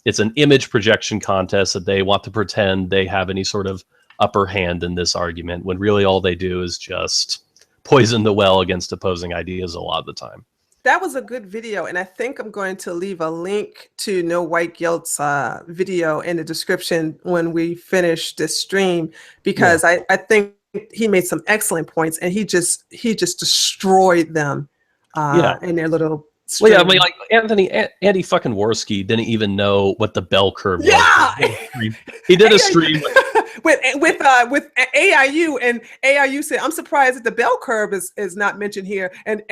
It's an image projection contest that they want to pretend they have any sort of upper hand in this argument, when really all they do is just poison the well against opposing ideas a lot of the time.
That was a good video, and I think I'm going to leave a link to No White Guilt's video in the description when we finish this stream, because I think he made some excellent points, and he just destroyed them in their little stream.
Well, yeah, I mean, like Andy fucking Warski didn't even know what the bell curve was.
Yeah,
he did a stream
with AIU, and AIU said, "I'm surprised that the bell curve is not mentioned here," and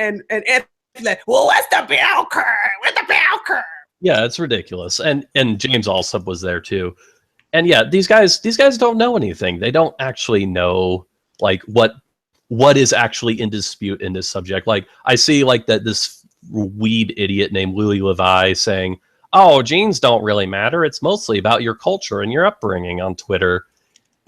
like, well, what's the bell curve? Where's the bell curve?
Yeah, it's ridiculous. And James Alsop was there too. And yeah, these guys don't know anything. They don't actually know like what is actually in dispute in this subject. Like I see like this weed idiot named Louis Levi saying, "Oh, genes don't really matter. It's mostly about your culture and your upbringing" on Twitter.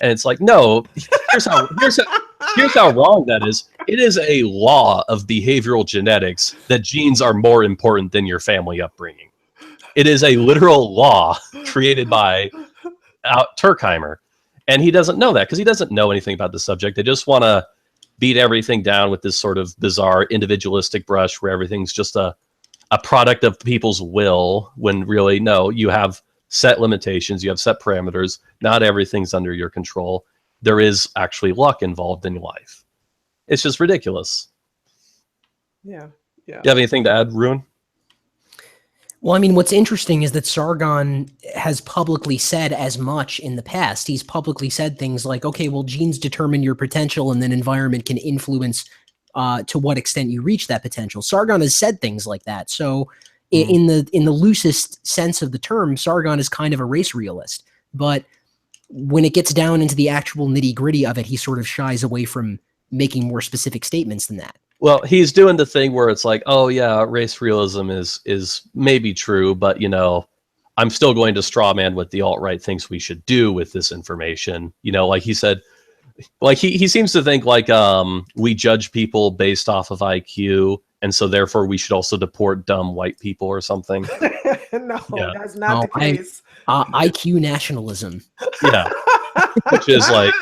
And it's like, no, here's how wrong that is. It is a law of behavioral genetics that genes are more important than your family upbringing. It is a literal law created by Turkheimer. And he doesn't know that because he doesn't know anything about the subject. They just want to beat everything down with this sort of bizarre individualistic brush where everything's just a product of people's will, when really, no, you have set limitations, you have set parameters. Not everything's under your control. There is actually luck involved in life. It's just ridiculous.
Yeah.
You have anything to add, Ruin?
Well, I mean, what's interesting is that Sargon has publicly said as much in the past. He's publicly said things like, okay, well, genes determine your potential and then environment can influence to what extent you reach that potential. Sargon has said things like that. So in the loosest sense of the term, Sargon is kind of a race realist. But when it gets down into the actual nitty-gritty of it, he sort of shies away from making more specific statements than that.
Well, he's doing the thing where it's like, oh yeah, race realism is maybe true, but you know, I'm still going to strawman what the alt-right thinks we should do with this information. You know, like he said, like he seems to think like we judge people based off of IQ, and so therefore we should also deport dumb white people or something.
No, that's not the case.
IQ nationalism.
Yeah, which is like,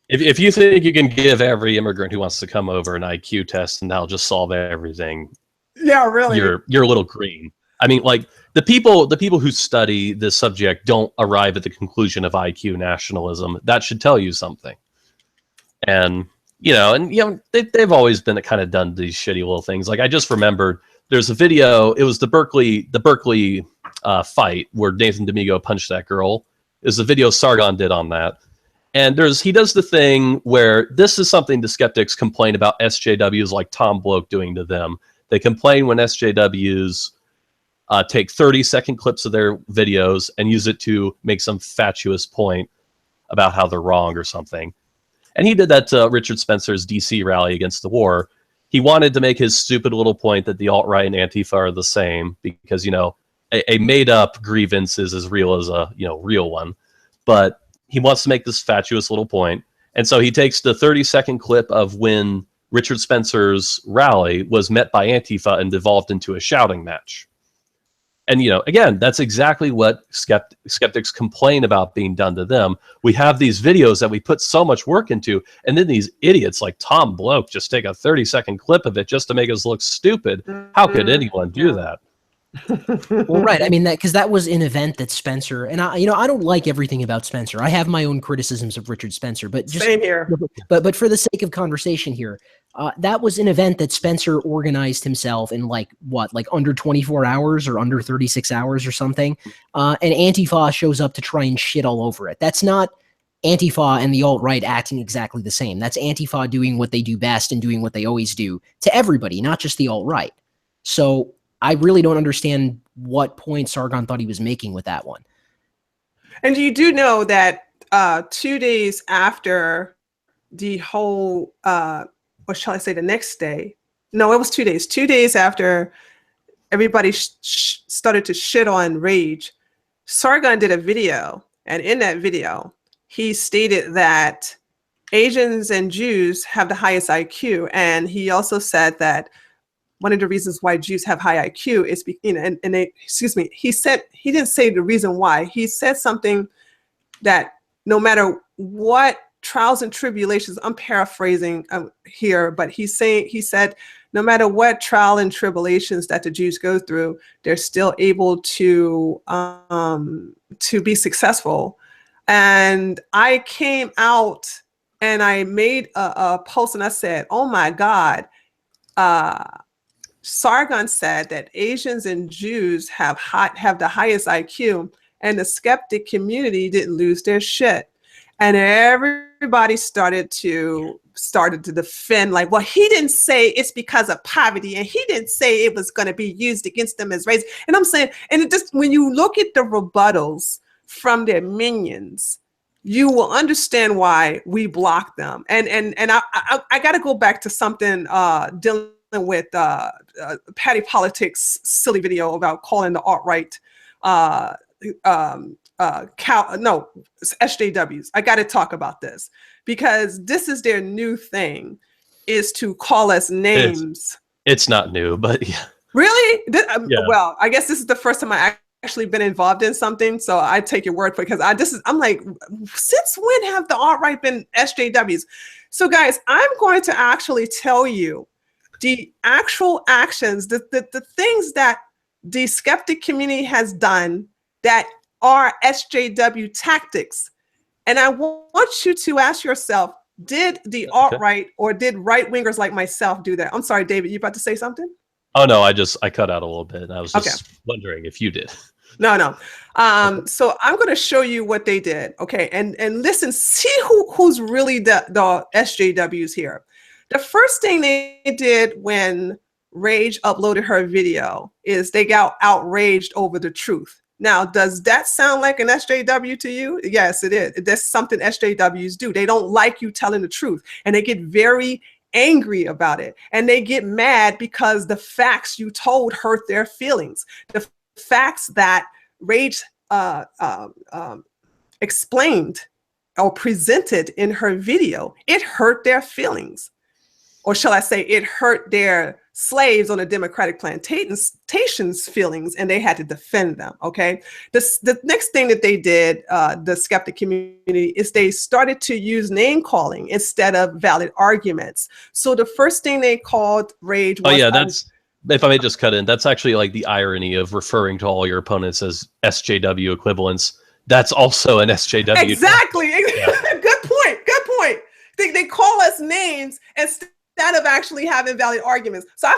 if you think you can give every immigrant who wants to come over an IQ test and that'll just solve everything,
yeah, really,
you're a little green. I mean, like the people who study this subject don't arrive at the conclusion of IQ nationalism. That should tell you something. And they've always been kind of done these shitty little things. Like I just remembered there's a video. It was the Berkeley fight where Nathan Domingo punched that girl. Is the video Sargon did on that. And he does the thing where this is something the skeptics complain about SJWs like Tom Bloke doing to them. They complain when SJWs take 30-second clips of their videos and use it to make some fatuous point about how they're wrong or something. And he did that to Richard Spencer's DC rally against the war. He wanted to make his stupid little point that the alt-right and Antifa are the same because, a made-up grievance is as real as a, real one. But he wants to make this fatuous little point. And so he takes the 30-second clip of when Richard Spencer's rally was met by Antifa and devolved into a shouting match. And, again, that's exactly what skeptics complain about being done to them. We have these videos that we put so much work into, and then these idiots like Tom Bloke just take a 30-second clip of it just to make us look stupid. How could anyone do that?
Well, right. I mean, because that was an event that Spencer, and I don't like everything about Spencer. I have my own criticisms of Richard Spencer, but just
same here.
But for the sake of conversation here, that was an event that Spencer organized himself in like under 24 hours or under 36 hours or something. And Antifa shows up to try and shit all over it. That's not Antifa and the alt-right acting exactly the same. That's Antifa doing what they do best and doing what they always do to everybody, not just the alt-right. So I really don't understand what point Sargon thought he was making with that one.
And you do know that 2 days after the whole, what shall I say, the next day? No, it was 2 days. 2 days after everybody started to shit on Rage, Sargon did a video. And in that video, he stated that Asians and Jews have the highest IQ. And he also said that one of the reasons why Jews have high IQ is, and they, excuse me, he didn't say the reason why. He said something that no matter what trials and tribulations, I'm paraphrasing here, but he said, no matter what trial and tribulations that the Jews go through, they're still able to be successful. And I came out and I made a post and I said, oh my God, Sargon said that Asians and Jews have the highest IQ, and the skeptic community didn't lose their shit. And everybody started to defend, like, well, he didn't say it's because of poverty, and he didn't say it was going to be used against them as race. And I'm saying, and it just, when you look at the rebuttals from their minions, you will understand why we block them. And I got to go back to something dealing with Patty Politics' silly video about calling the alt-right SJWs. I got to talk about this because this is their new thing, is to call us names.
It's not new, but yeah.
Really?
Yeah.
Well, I guess this is the first time I actually been involved in something, so I take your word for it, because I'm like, since when have the alt-right been SJWs? So guys, I'm going to actually tell you the actual actions, the things that the skeptic community has done that are SJW tactics. And I want you to ask yourself, did the alt-right or did right-wingers like myself do that? I'm sorry, David, you about to say something?
Oh, no, I cut out a little bit. And I was just wondering if you did.
No. So I'm going to show you what they did. Okay. And listen, see who's really the SJWs here. The first thing they did when Rage uploaded her video is they got outraged over the truth. Now, does that sound like an SJW to you? Yes, it is. That's something SJWs do. They don't like you telling the truth, and they get very angry about it. And they get mad because the facts you told hurt their feelings. The facts that Rage explained or presented in her video, it hurt their feelings. Or shall I say, it hurt their slaves on the Democratic plantations' feelings, and they had to defend them, okay? The next thing that they did, the skeptic community, is they started to use name calling instead of valid arguments. So the first thing they called Rage was—
Oh yeah, that's, if I may just cut in, that's actually like the irony of referring to all your opponents as SJW equivalents. That's also an SJW.
Exactly. Yeah. Good point. They call us names instead of actually having valid arguments. So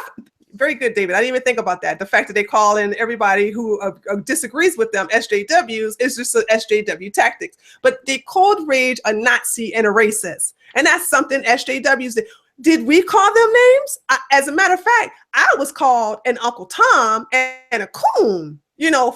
very good, David. I didn't even think about that. The fact that they call in everybody who disagrees with them SJWs is just an SJW tactics. But they called Rage a Nazi and a racist. And that's something SJWs did. Did we call them names? As a matter of fact, I was called an Uncle Tom and a coon,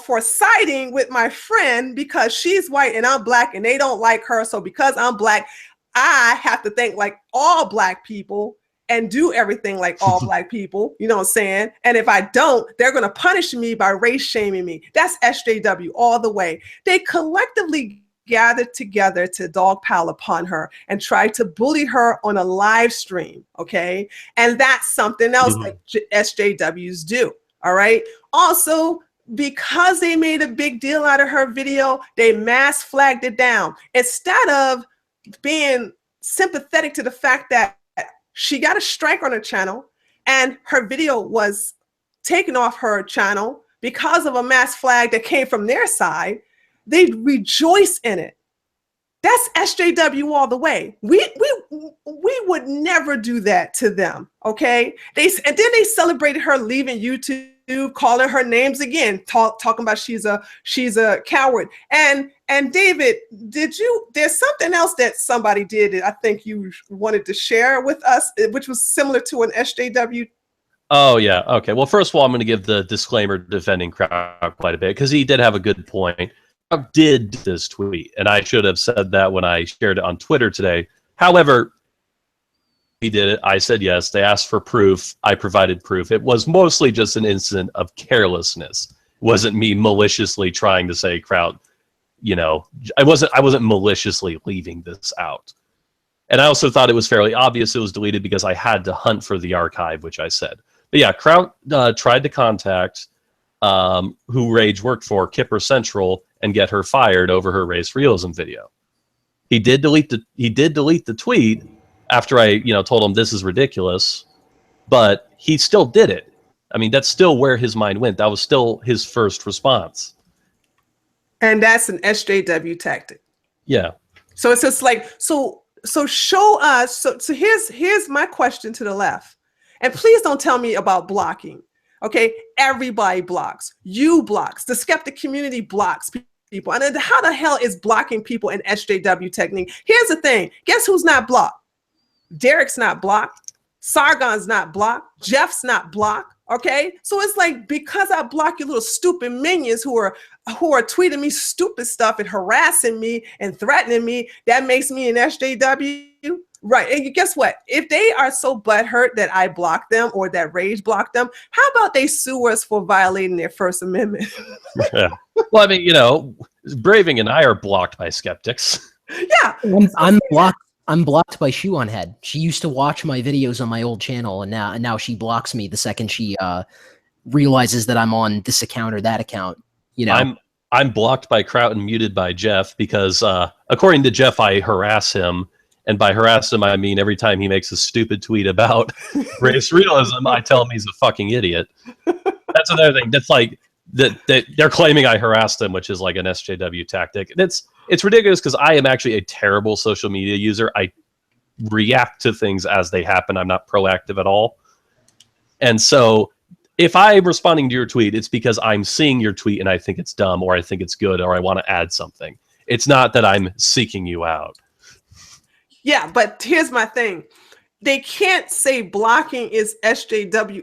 for siding with my friend because she's white and I'm black and they don't like her. So because I'm black, I have to think like all black people and do everything like all black people, you know what I'm saying? And if I don't, they're going to punish me by race shaming me. That's SJW all the way. They collectively gathered together to dogpile upon her and try to bully her on a live stream, okay? And that's something else that SJWs do, all right? Also, because they made a big deal out of her video, they mass flagged it down. Instead of being sympathetic to the fact that she got a strike on her channel and her video was taken off her channel because of a mass flag that came from their side, they rejoice in it. That's SJW all the way. We would never do that to them, okay? And then they celebrated her leaving YouTube, calling her names again, talking about she's a coward. And David, there's something else that somebody did that I think you wanted to share with us, which was similar to an SJW.
Oh yeah, okay. Well, first of all, I'm going to give the disclaimer defending Kraut quite a bit because he did have a good point. Kraut did this tweet, and I should have said that when I shared it on Twitter today. However, he did it. I said yes. They asked for proof. I provided proof. It was mostly just an incident of carelessness. It wasn't me maliciously trying to say Kraut. I wasn't maliciously leaving this out. And I also thought it was fairly obvious it was deleted because I had to hunt for the archive, which I said. But yeah, Kraut tried to contact who Rage worked for, Kipper Central, and get her fired over her race realism video. He did delete the tweet after I told him this is ridiculous, but he still did it. I mean, that's still where his mind went. That was still his first response.
And that's an SJW tactic.
Yeah.
So it's just like, so show us. So here's my question to the left. And please don't tell me about blocking. Okay. Everybody blocks. You blocks. The skeptic community blocks people. And then how the hell is blocking people an SJW technique? Here's the thing. Guess who's not blocked? Derek's not blocked. Sargon's not blocked. Jeff's not blocked. Okay. So it's like, because I block you little stupid minions who are tweeting me stupid stuff and harassing me and threatening me, that makes me an SJW. Right. And guess what? If they are so butthurt that I block them or that Rage blocked them, how about they sue us for violating their First Amendment?
Yeah. Well, I mean, Braving and I are blocked by skeptics.
Yeah.
I'm blocked. I'm blocked by Shoe on Head. She used to watch my videos on my old channel, and now she blocks me the second she realizes that I'm on this account or that account.
I'm blocked by Kraut and muted by Jeff because, according to Jeff, I harass him. And by harass him, I mean every time he makes a stupid tweet about race realism, I tell him he's a fucking idiot. That's another thing. That's like that they're claiming I harassed them, which is like an SJW tactic. It's ridiculous because I am actually a terrible social media user. I react to things as they happen. I'm not proactive at all. And so if I'm responding to your tweet, it's because I'm seeing your tweet and I think it's dumb or I think it's good or I want to add something. It's not that I'm seeking you out.
Yeah, but here's my thing. They can't say blocking is SJW,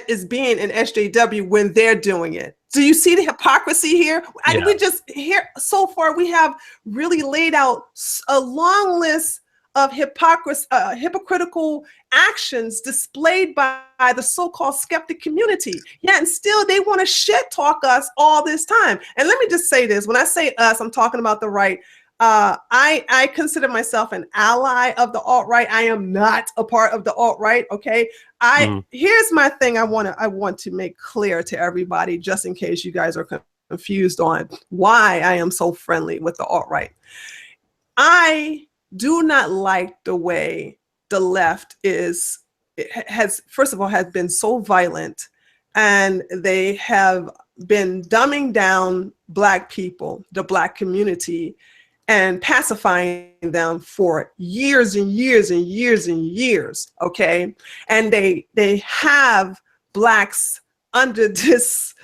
is being an SJW when they're doing it. Do you see the hypocrisy here?
Yeah.
We just here so far we have really laid out a long list of hypocritical actions displayed by the so-called skeptic community. Yeah, and still they want to shit talk us all this time. And let me just say this: when I say us, I'm talking about the right. I consider myself an ally of the alt-right. I am not a part of the alt-right. Okay. Here's my thing. I want to make clear to everybody, just in case you guys are confused on why I am so friendly with the alt-right. I do not like the way the left has been so violent, and they have been dumbing down Black people, the Black community, and pacifying them for years and years and years and years, okay? And they have Blacks under this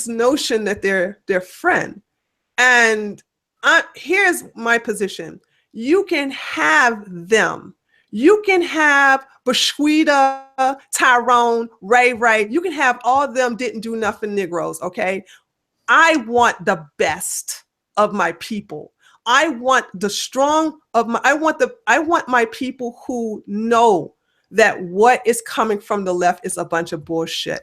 notion that they're their friend. And here's my position. You can have them. You can have Bashwida, Tyrone, Ray. You can have all of them didn't do nothing Negroes, okay? I want the best of my people. I want the strong of my, I want my people who know that what is coming from the left is a bunch of bullshit.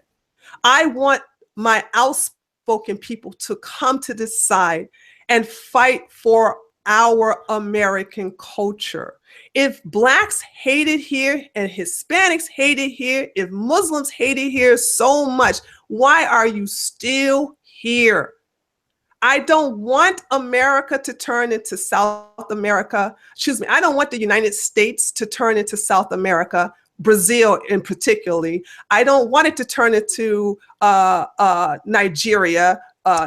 I want my outspoken people to come to this side and fight for our American culture. If Blacks hate it here and Hispanics hate it here, if Muslims hate it here so much, why are you still here? I don't want America to turn into South America. Excuse me. I don't want the United States to turn into South America, Brazil in particularly. I don't want it to turn into Nigeria,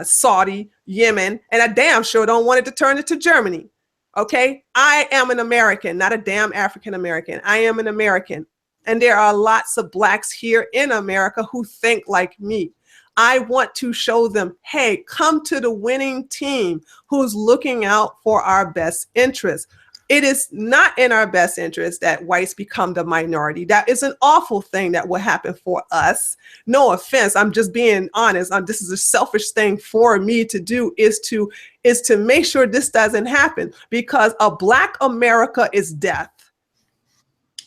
Saudi, Yemen, and I damn sure don't want it to turn into Germany. Okay. I am an American, not a damn African American. I am an American. And there are lots of Blacks here in America who think like me. I want to show them, hey, come to the winning team who's looking out for our best interests. It is not in our best interest that whites become the minority. That is an awful thing that will happen for us. No offense, I'm just being honest. This is a selfish thing for me to do, is to make sure this doesn't happen, because a Black America is death.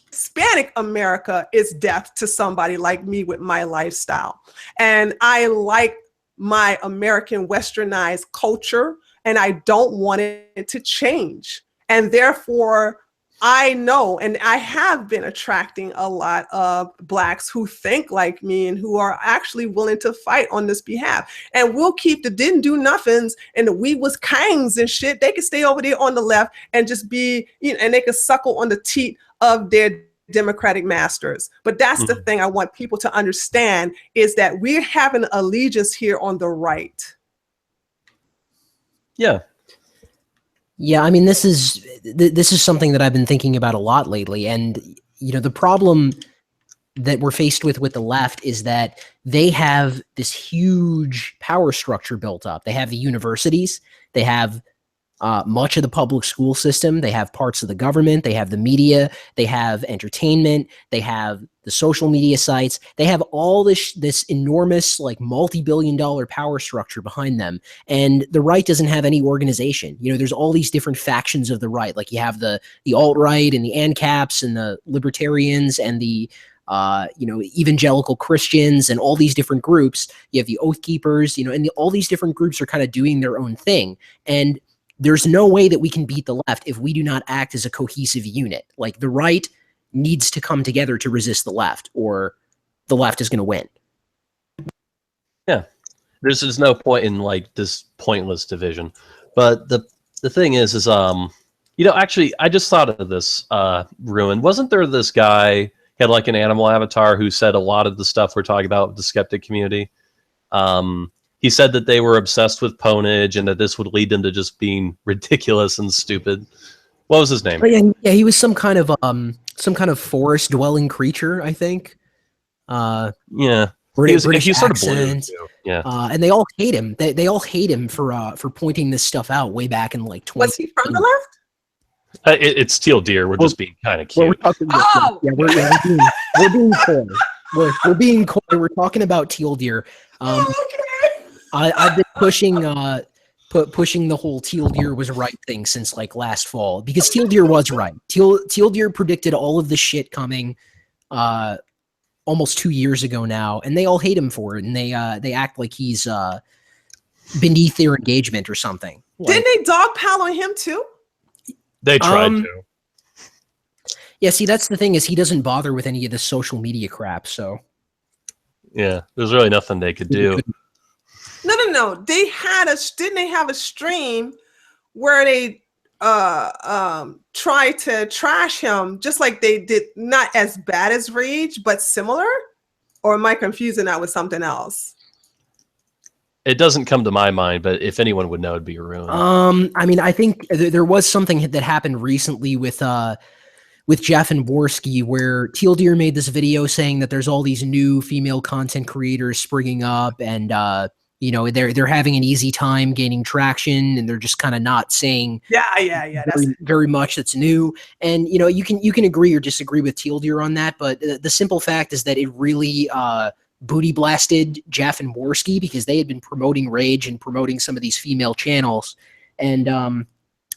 Hispanic America is death to somebody like me with my lifestyle. And I like my American westernized culture, and I don't want it to change. And therefore, I know, and I have been attracting a lot of Blacks who think like me and who are actually willing to fight on this behalf. And we'll keep the didn't do nothings and the we was kinds and shit. They can stay over there on the left and just be, you know, and they can suckle on the teat of their democratic masters. But that's the thing I want people to understand, is that we're having allegiance here on the right.
Yeah.
Yeah, I mean, this is something that I've been thinking about a lot lately, and you know, the problem that we're faced with the left is that they have this huge power structure built up. They have the universities, they have much of the public school system, they have parts of the government, they have the media, they have entertainment, they have the social media sites, they have all this enormous, like, multi-billion-dollar power structure behind them. And the right doesn't have any organization. You know, there's all these different factions of the right. Like, you have the alt-right and the ANCAPs and the libertarians and the you know, evangelical Christians and all these different groups. You have the Oath Keepers, you know, and all these different groups are kind of doing their own thing. And there's no way that we can beat the left if we do not act as a cohesive unit. Like, the right needs to come together to resist the left, or the left is going to win.
Yeah, there's no point in, like, this pointless division. But the thing is you know, actually, I just thought of this, Ruin. Wasn't there this guy, he had like an animal avatar, who said a lot of the stuff we're talking about with the skeptic community? He said that they were obsessed with ponage and that this would lead them to just being ridiculous and stupid. What was his name?
But yeah, he was some kind of forest dwelling creature, I think.
Yeah,
British
sort of blue
accent.
too. Yeah,
and they all hate him. They all hate him for pointing this stuff out way back in like 20.
Was he from the left?
it's teal deer. We're just being kind of cute.
We're being coy. We're being coy. We're talking about teal deer.
Okay.
I've been pushing the whole teal deer was right thing since like last fall, because teal deer was right. Teal deer predicted all of this shit coming almost 2 years ago now, and they all hate him for it, and they act like he's beneath their engagement or something.
Didn't they dogpile on him too?
They tried to.
Yeah, see, that's the thing, is he doesn't bother with any of the social media crap, so.
Yeah, there's really nothing they could do.
No. Didn't they have a stream where they tried to trash him, just like they did, not as bad as Rage, but similar? Or am I confusing that with something else?
It doesn't come to my mind, but if anyone would know, it'd be Arun.
I mean, I think there was something that happened recently with Jeff and Warski, where Teal Deer made this video saying that there's all these new female content creators springing up, and you know, they're having an easy time gaining traction, and they're just kind of not saying very much that's new. And you know, you can agree or disagree with Teal Deer on that, but the simple fact is that it really booty blasted Jeff and Warski, because they had been promoting Rage and promoting some of these female channels, and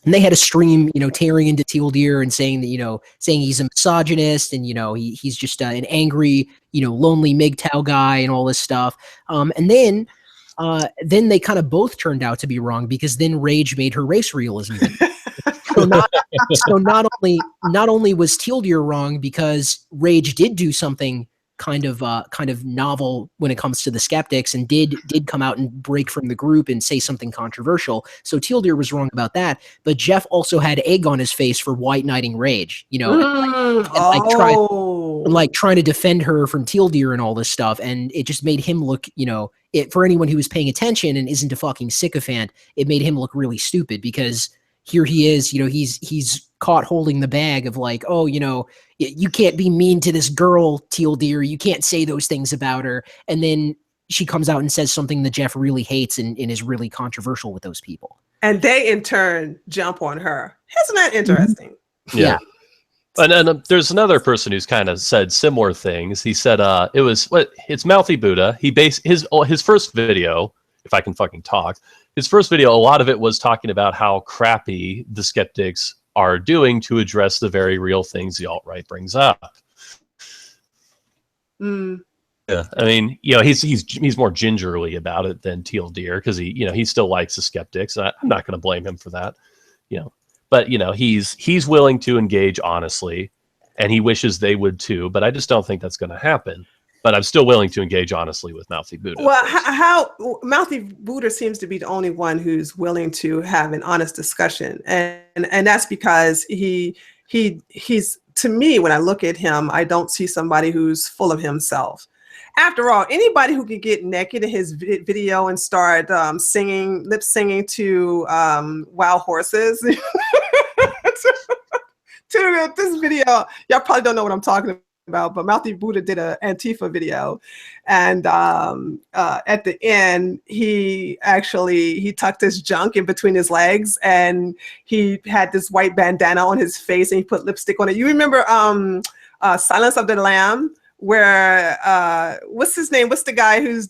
they had a stream, you know, tearing into Teal Deer and saying that, you know, saying he's a misogynist, and, you know, he's just an angry, you know, lonely MGTOW guy and all this stuff. And then they kind of both turned out to be wrong, because then Rage made her race realism. So not only was Teal Deer wrong, because Rage did do something kind of novel when it comes to the skeptics, and did come out and break from the group and say something controversial. So Teal Deer was wrong about that, but Jeff also had egg on his face for white knighting Rage, you know, trying to defend her from Teal Deer and all this stuff, and it just made him look, you know, for anyone who was paying attention and isn't a fucking sycophant, it made him look really stupid, because here he is, you know, he's caught holding the bag of like, oh, you know, you can't be mean to this girl, Teal Deer. You can't say those things about her. And then she comes out and says something that Jeff really hates and is really controversial with those people.
And they, in turn, jump on her. Isn't that interesting?
Mm-hmm. Yeah.
And there's another person who's kind of said similar things. He said it's Mouthy Buddha. He based his first video, if I can fucking talk, his first video, a lot of it was talking about how crappy the skeptics are doing to address the very real things the alt-right brings up. Yeah, I mean, you know, he's more gingerly about it than Teal Deer, because he still likes the skeptics. I'm not going to blame him for that, you know. But he's willing to engage honestly, and he wishes they would too. But I just don't think that's going to happen. But I'm still willing to engage honestly with Mouthy Buddha.
Well, how Mouthy Buddha seems to be the only one who's willing to have an honest discussion, and that's because he's, to me, when I look at him, I don't see somebody who's full of himself. After all, anybody who could get naked in his video and start lip singing to Wild Horses to this video, y'all probably don't know what I'm talking about, but Mouthy Buddha did an Antifa video, and at the end he tucked his junk in between his legs, and he had this white bandana on his face, and he put lipstick on it. You remember Silence of the Lamb, where what's his name? What's the guy who's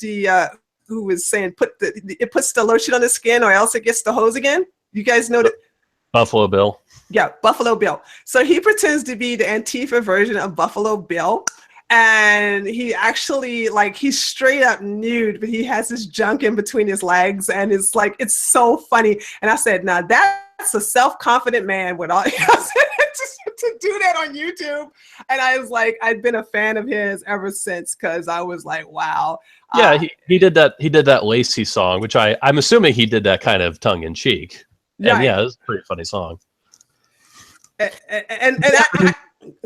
who was saying it puts the lotion on the skin or else it gets the hose again? You guys know that?
Buffalo Bill.
Yeah, Buffalo Bill. So he pretends to be the Antifa version of Buffalo Bill. And he actually, he's straight up nude, but he has this junk in between his legs. And it's so funny. And I said, now that's a self-confident man with all to do that on YouTube. And I was like, I've been a fan of his ever since, because I was like, wow.
Yeah, he did that. He did that Lacey song, which I'm assuming he did that kind of tongue in cheek. And
right.
Yeah, it's a pretty funny song.
And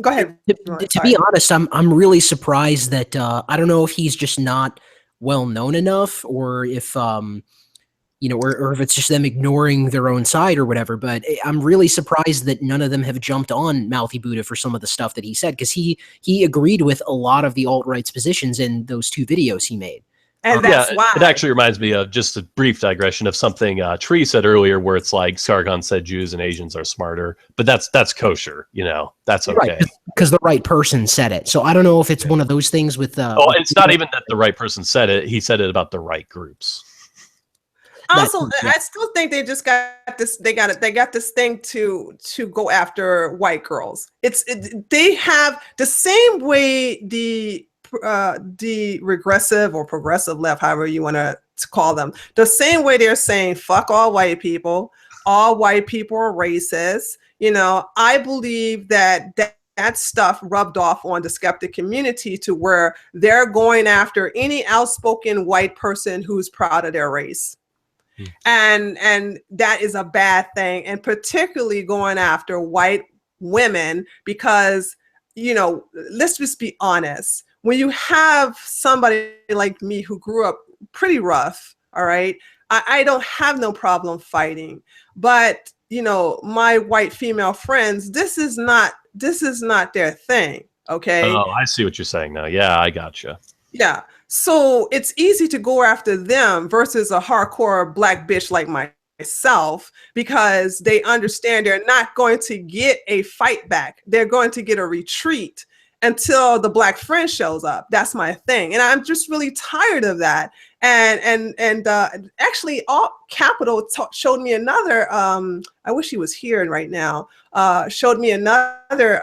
go ahead.
To be honest, I'm really surprised that I don't know if he's just not well known enough, or if or if it's just them ignoring their own side or whatever. But I'm really surprised that none of them have jumped on Mouthy Buddha for some of the stuff that he said, because he agreed with a lot of the alt-right's positions in those 2 videos he made.
And that's why.
It actually reminds me of just a brief digression of something Tree said earlier, where it's like Sargon said Jews and Asians are smarter, but that's kosher, that's okay.
Right, because the right person said it. So I don't know if it's one of those things with.
It's not even that the right person said it; he said it about the right groups.
Also, I still think they just got this. They got this thing to go after white girls. They have the same way the regressive or progressive left, however you want to call them, the same way they're saying fuck all white people are racist. I believe that stuff rubbed off on the skeptic community to where they're going after any outspoken white person who's proud of their race. And that is a bad thing, and particularly going after white women, because let's just be honest. When you have somebody like me who grew up pretty rough, all right, I don't have no problem fighting. But, my white female friends, this is not their thing, okay?
Oh, I see what you're saying now. Yeah, I gotcha.
Yeah. So it's easy to go after them versus a hardcore black bitch like myself, because they understand they're not going to get a fight back. They're going to get a retreat until the black friend shows up. That's my thing. And I'm just really tired of that. And actually All Capital showed me another, I wish he was here right now, showed me another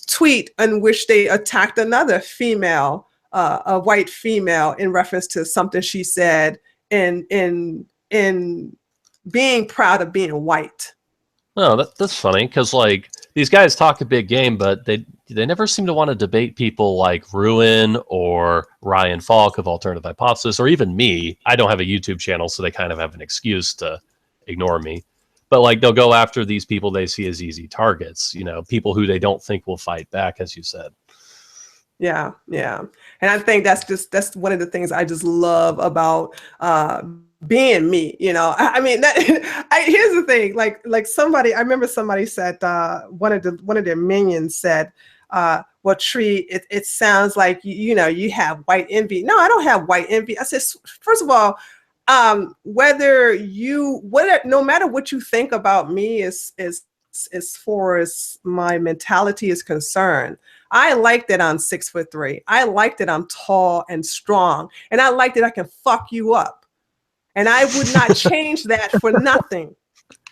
tweet in which they attacked another female, a white female, in reference to something she said in being proud of being white.
Oh, that's funny, because these guys talk a big game, but they never seem to want to debate people like Ruin or Ryan Falk of Alternative Hypothesis, or even me. I don't have a YouTube channel, so they kind of have an excuse to ignore me. But they'll go after these people they see as easy targets, people who they don't think will fight back, as you said. Yeah.
And I think that's one of the things I just love about being me. I mean, here's the thing, like somebody, I remember somebody said, one of their minions said, well, Tree, it sounds like, you have white envy. No, I don't have white envy. I said, first of all, no matter what you think about me as far as my mentality is concerned, I like that I'm 6'3". I like that I'm tall and strong, and I like that I can fuck you up. And I would not change that for nothing.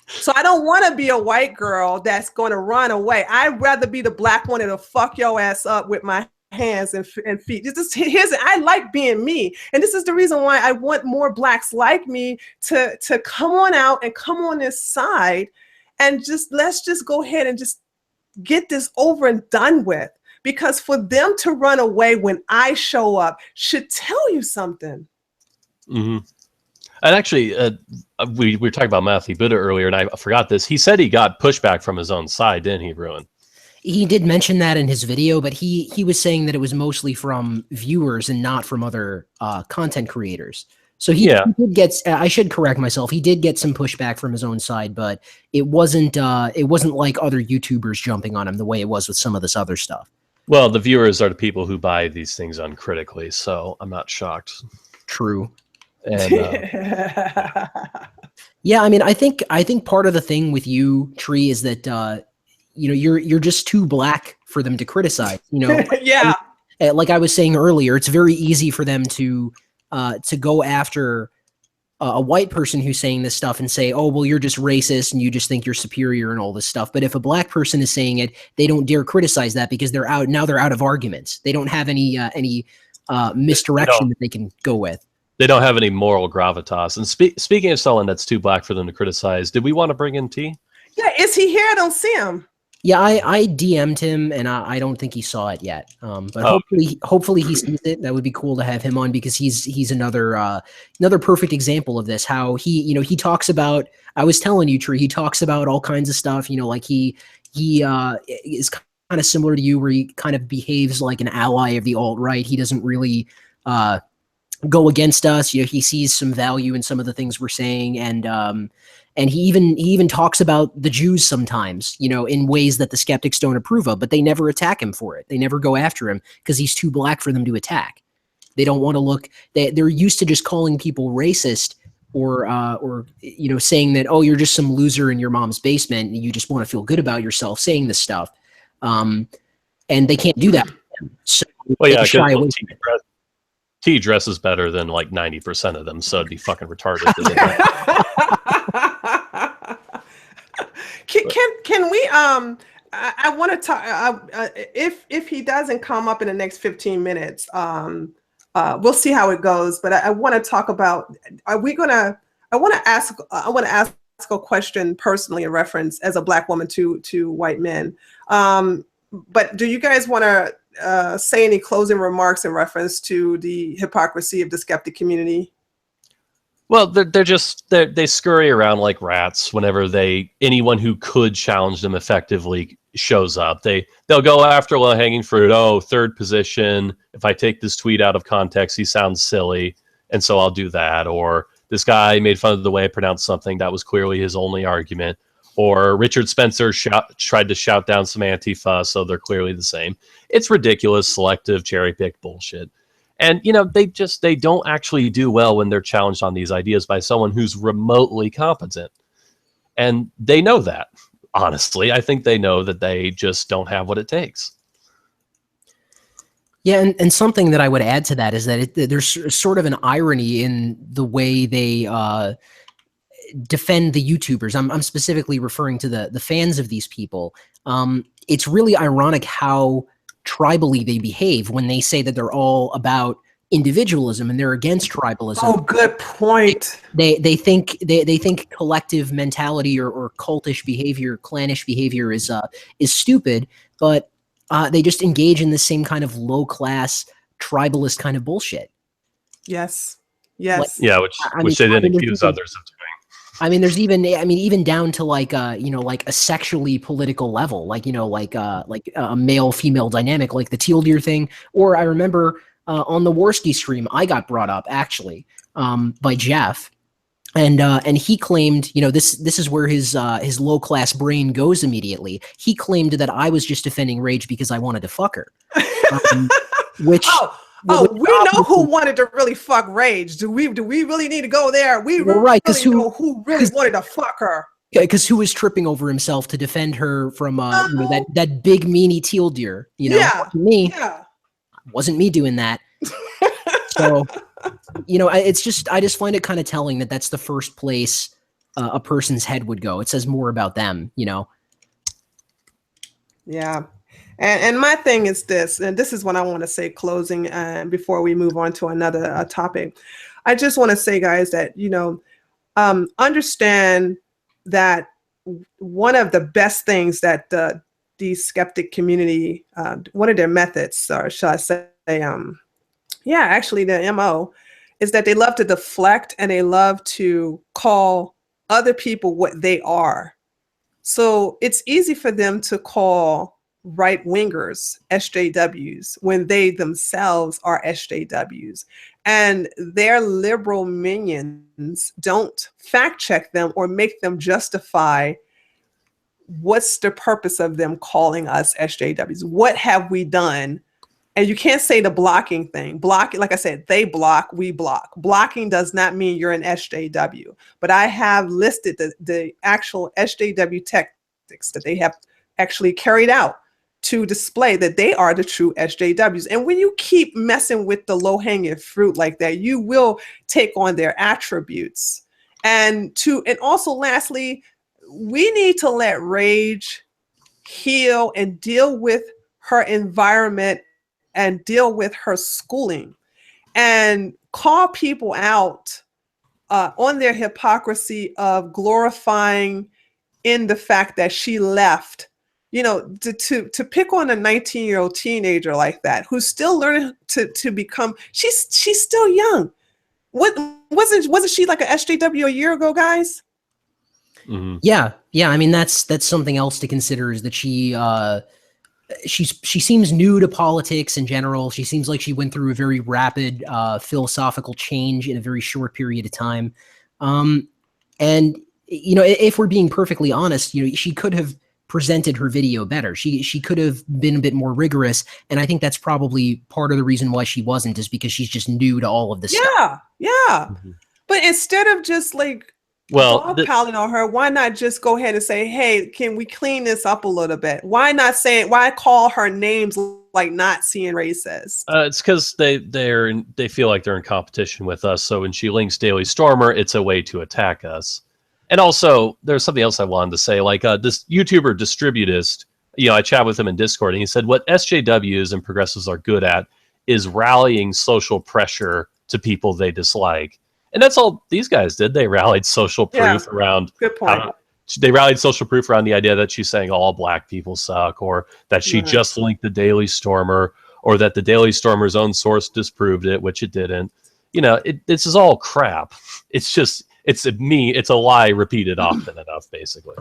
So I don't want to be a white girl that's going to run away. I'd rather be the black one that'll fuck your ass up with my hands and feet. I like being me. And this is the reason why I want more Blacks like me to come on out and come on this side and let's just go ahead and just get this over and done with. Because for them to run away when I show up should tell you something.
Mm-hmm. And actually, we were talking about Matthew Buddha earlier, and I forgot this. He said he got pushback from his own side, didn't he, Ruin?
He did mention that in his video, but he was saying that it was mostly from viewers and not from other content creators. So he did get. I should correct myself. He did get some pushback from his own side, but it wasn't like other YouTubers jumping on him the way it was with some of this other stuff.
Well, the viewers are the people who buy these things uncritically, so I'm not shocked.
True.
And,
yeah, I mean, I think part of the thing with you, Tree, is that you're just too Black for them to criticize.
Yeah.
Like I was saying earlier, it's very easy for them to go after a white person who's saying this stuff and say, oh, well, you're just racist and you just think you're superior and all this stuff. But if a Black person is saying it, they don't dare criticize that because they're out of arguments. They don't have any misdirection that they can go with.
They don't have any moral gravitas. And speaking of someone that's too Black for them to criticize, did we want to bring in T?
Yeah, is he here? I don't see him.
Yeah, I DM'd him, and I don't think he saw it yet. But hopefully he sees it. That would be cool to have him on because he's another perfect example of this. How he talks about. I was telling you, Tree. He talks about all kinds of stuff. Like he is kind of similar to you, where he kind of behaves like an ally of the alt-right. He doesn't really go against us. He sees some value in some of the things we're saying, and he even talks about the Jews sometimes, in ways that the skeptics don't approve of, but they never attack him for it. They never go after him because he's too Black for them to attack. They don't want to look. They're used to just calling people racist or saying that, oh, you're just some loser in your mom's basement and you just want to feel good about yourself saying this stuff, and they can't do that. So
well, yeah, because T dresses better than like 90% of them, so it'd be fucking retarded.
Can we I want to talk if he doesn't come up in the next 15 minutes, we'll see how it goes, but I want to talk about, I want to ask a question personally in reference as a Black woman to white men, but do you guys want to say any closing remarks in reference to the hypocrisy of the skeptic community?
Well, they scurry around like rats whenever anyone who could challenge them effectively shows up. They'll go after low-hanging fruit. Oh, third position. If I take this tweet out of context, he sounds silly, and so I'll do that. Or this guy made fun of the way I pronounced something. That was clearly his only argument. Or Richard Spencer tried to shout down some Antifa, so they're clearly the same. It's ridiculous, selective, cherry-picked bullshit. And, they don't actually do well when they're challenged on these ideas by someone who's remotely competent. And they know that, honestly. I think they know that they just don't have what it takes.
Yeah, and something that I would add to that is that there's sort of an irony in the way they defend the YouTubers. I'm specifically referring to the fans of these people. It's really ironic how tribally they behave when they say that they're all about individualism and they're against tribalism.
Oh, good point.
They think collective mentality or cultish behavior, clannish behavior is stupid, but they just engage in the same kind of low class tribalist kind of bullshit.
Yes.
Which they didn't accuse others of doing.
I mean, there's even down to like a sexually political level, like a male female dynamic, like the teal deer thing. Or I remember on the Warski stream, I got brought up actually by Jeff, and he claimed, this is where his low class brain goes immediately. He claimed that I was just defending Rage because I wanted to fuck her, which.
Oh, we know who wanted to really fuck Rage. Do we really need to go there? We
right, because
who really wanted to fuck her?
Because who was tripping over himself to defend her from that big meanie teal deer? Me. Yeah. Wasn't me doing that. So, I just find it kind of telling that that's the first place a person's head would go. It says more about them,
Yeah. And my thing is this, and this is what I want to say closing before we move on to another topic. I just want to say, guys, that, understand that one of the best things that the skeptic community, one of their methods, or shall I say, actually the MO, is that they love to deflect and they love to call other people what they are. So it's easy for them to call right-wingers SJWs when they themselves are SJWs. And their liberal minions don't fact check them or make them justify what's the purpose of them calling us SJWs. What have we done? And you can't say the blocking thing. Blocking, like I said, they block, we block. Blocking does not mean you're an SJW. But I have listed the actual SJW tactics that they have actually carried out to display that they are the true SJWs. And when you keep messing with the low-hanging fruit like that, you will take on their attributes. And also lastly, we need to let Rage heal and deal with her environment and deal with her schooling and call people out on their hypocrisy of glorifying in the fact that she left. To pick on a 19-year-old teenager like that, who's still learning to become, she's still young. Wasn't she like an SJW a year ago, guys?
Mm-hmm. Yeah. I mean, that's something else to consider, is that she seems new to politics in general. She seems like she went through a very rapid philosophical change in a very short period of time. And if we're being perfectly honest, she could have presented her video better. She could have been a bit more rigorous, and I think that's probably part of the reason why she wasn't, is because she's just new to all of this stuff.
Yeah. Mm-hmm. But instead of just piling on her, why not just go ahead and say, hey, can we clean this up a little bit? Why call her names like Nazi and racist?
It's because they feel like they're in competition with us. So when she links Daily Stormer, it's a way to attack us. And also, there's something else I wanted to say. Like this YouTuber Distributist, I chat with him in Discord, and he said what SJWs and progressives are good at is rallying social pressure to people they dislike. And that's all these guys did. They rallied social proof around.
Good point.
They rallied social proof around the idea that she's saying all black people suck, or that she just linked the Daily Stormer, or that the Daily Stormer's own source disproved it, which it didn't. This is all crap. It's just, it's a lie repeated often enough, basically.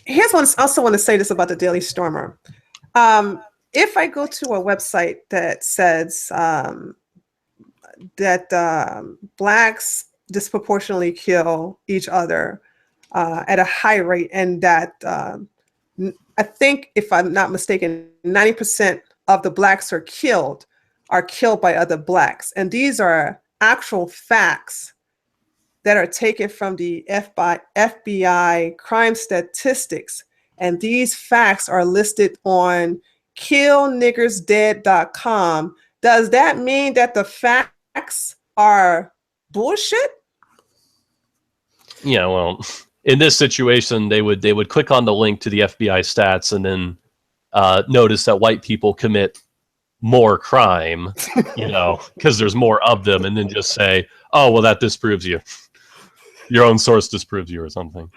Here's one. I also want to say this about the Daily Stormer. If I go to a website that says that blacks disproportionately kill each other at a high rate, and that I think, if I'm not mistaken, 90% of the blacks are killed by other blacks. And these are actual facts that are taken from the FBI crime statistics. And these facts are listed on killniggersdead.com. Does that mean that the facts are bullshit?
Yeah, well, in this situation, they would click on the link to the FBI stats and then notice that white people commit more crime, because there's more of them, and then just say, oh, well, that disproves you. Your own source disproves you or something.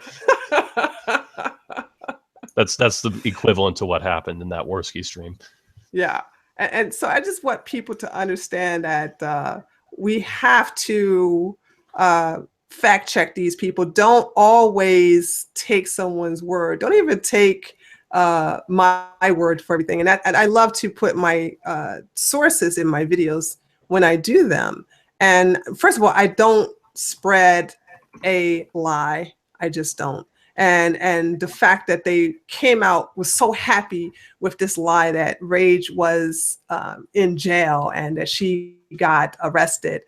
That's the equivalent to what happened in that Warski stream.
Yeah. And so I just want people to understand that we have to fact check these people. Don't always take someone's word. Don't even take my word for everything. And I love to put my sources in my videos when I do them. And first of all, I don't spread a lie. I just don't. And the fact that they was so happy with this lie that Rage was in jail and that she got arrested.